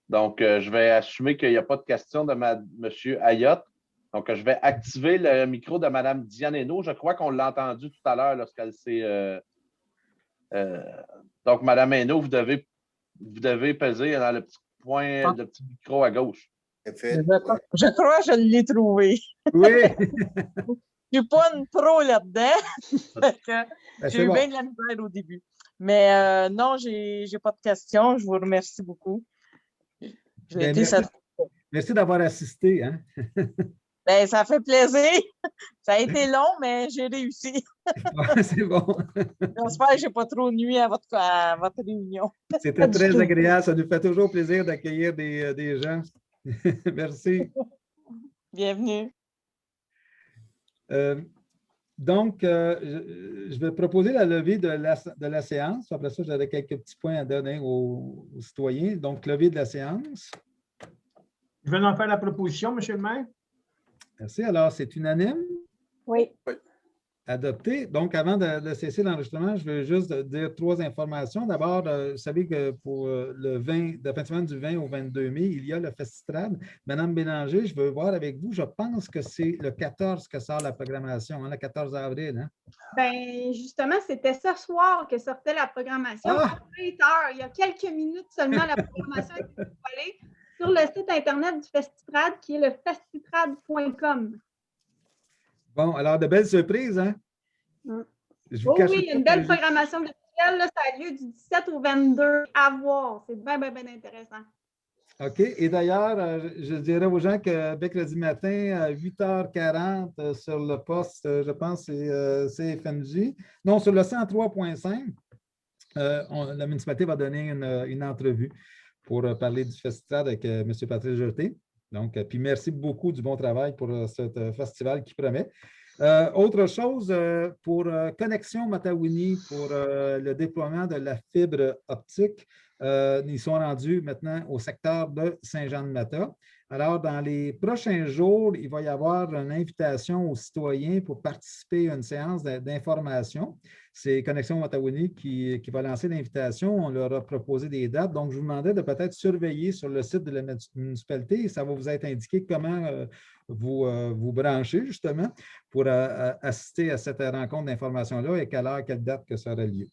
Donc, je vais assumer qu'il n'y a pas de question de M. Ayotte. Donc, je vais activer le micro de Mme Diane Hainaut. Je crois qu'on l'a entendu tout à l'heure lorsqu'elle s'est... donc, Mme Hainaut, vous devez peser dans le petit point, le petit micro à gauche. Je crois que je l'ai trouvé. Oui. Je ne suis pas une pro là-dedans. J'ai eu bien de la misère au début. Mais non, je n'ai pas de questions. Je vous remercie beaucoup. Merci d'avoir assisté. Hein? Ben, ça fait plaisir. Ça a été long, mais j'ai réussi. C'est bon. J'espère que je n'ai pas trop nuit à votre réunion. C'était très agréable. Ça nous fait toujours plaisir d'accueillir des gens. Merci. Bienvenue. Donc, je vais proposer la levée de la séance. Après ça, j'aurai quelques petits points à donner aux citoyens. Donc, levée de la séance. Je vais en faire la proposition, M. le maire. Merci. Alors, c'est unanime? Oui. Adopté. Donc, avant de cesser l'enregistrement, je veux juste dire 3 informations. D'abord, vous savez que pour la fin de semaine du 20 au 22 mai, il y a le Festistrade. Madame Bélanger, je veux voir avec vous, je pense que c'est le 14 que sort la programmation, hein, le 14 avril. Hein? Bien, justement, c'était ce soir que sortait la programmation. À 20 heures, il y a quelques minutes seulement, la programmation est dévoilée sur le site Internet du Festistrade, qui est le festistrade.com. Bon, alors, de belles surprises, hein? Oui, il y a une belle programmation virtuelle. Là, ça a lieu du 17 au 22 à voir. C'est bien, bien, bien intéressant. OK. Et d'ailleurs, je dirais aux gens que mercredi matin, à 8h40, sur le poste, je pense que c'est CFMJ, non, sur le 103.5, la municipalité va donner une entrevue pour parler du festival avec M. Patrice Jeté. Donc, puis merci beaucoup du bon travail pour ce festival qui promet. Autre chose, pour Connexion Matawini, pour le déploiement de la fibre optique, ils sont rendus maintenant au secteur de Saint-Jean-de-Mata. Alors, dans les prochains jours, il va y avoir une invitation aux citoyens pour participer à une séance d'information. C'est Connexion Matawini qui va lancer l'invitation. On leur a proposé des dates. Donc, je vous demandais de peut-être surveiller sur le site de la municipalité. Ça va vous être indiqué comment vous brancher, justement, pour assister à cette rencontre d'information-là et quelle date que ça aura lieu.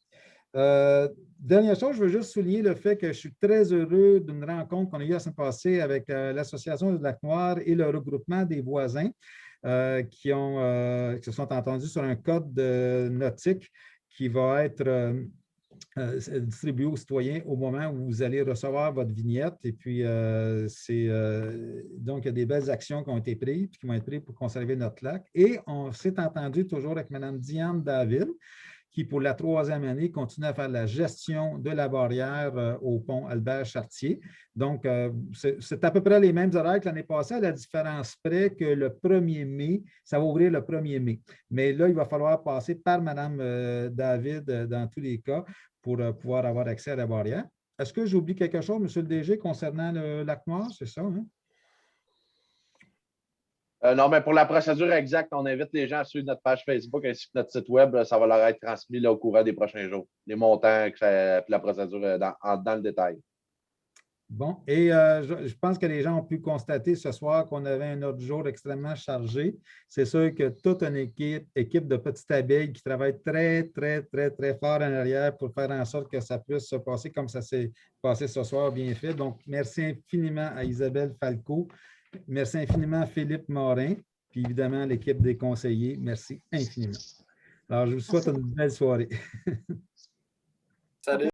Dernière chose, je veux juste souligner le fait que je suis très heureux d'une rencontre qu'on a eue la semaine passée avec l'Association du Lac-Noir et le regroupement des voisins qui se sont entendus sur un code nautique qui va être distribué aux citoyens au moment où vous allez recevoir votre vignette. Et puis, donc, il y a des belles actions qui ont été prises, qui vont être prises pour conserver notre lac. Et on s'est entendu toujours avec Mme Diane David, qui, pour la 3e année, continue à faire la gestion de la barrière au pont Albert-Chartier. Donc, c'est à peu près les mêmes horaires que l'année passée, à la différence près que le 1er mai, ça va ouvrir le 1er mai. Mais là, il va falloir passer par Mme David dans tous les cas pour pouvoir avoir accès à la barrière. Est-ce que j'oublie quelque chose, M. le DG, concernant le Lac-Noir? C'est ça, hein? Non, mais pour la procédure exacte, on invite les gens à suivre notre page Facebook ainsi que notre site web. Ça va leur être transmis là, au courant des prochains jours. Les montants et la procédure dans le détail. Bon, et je pense que les gens ont pu constater ce soir qu'on avait un autre jour extrêmement chargé. C'est sûr que toute une équipe de petites abeilles qui travaille très, très, très, très fort en arrière pour faire en sorte que ça puisse se passer comme ça s'est passé ce soir, bien fait. Donc, merci infiniment à Isabelle Falco. Merci infiniment à Philippe Morin, puis évidemment à l'équipe des conseillers. Merci infiniment. Alors, je vous souhaite une belle soirée. Salut.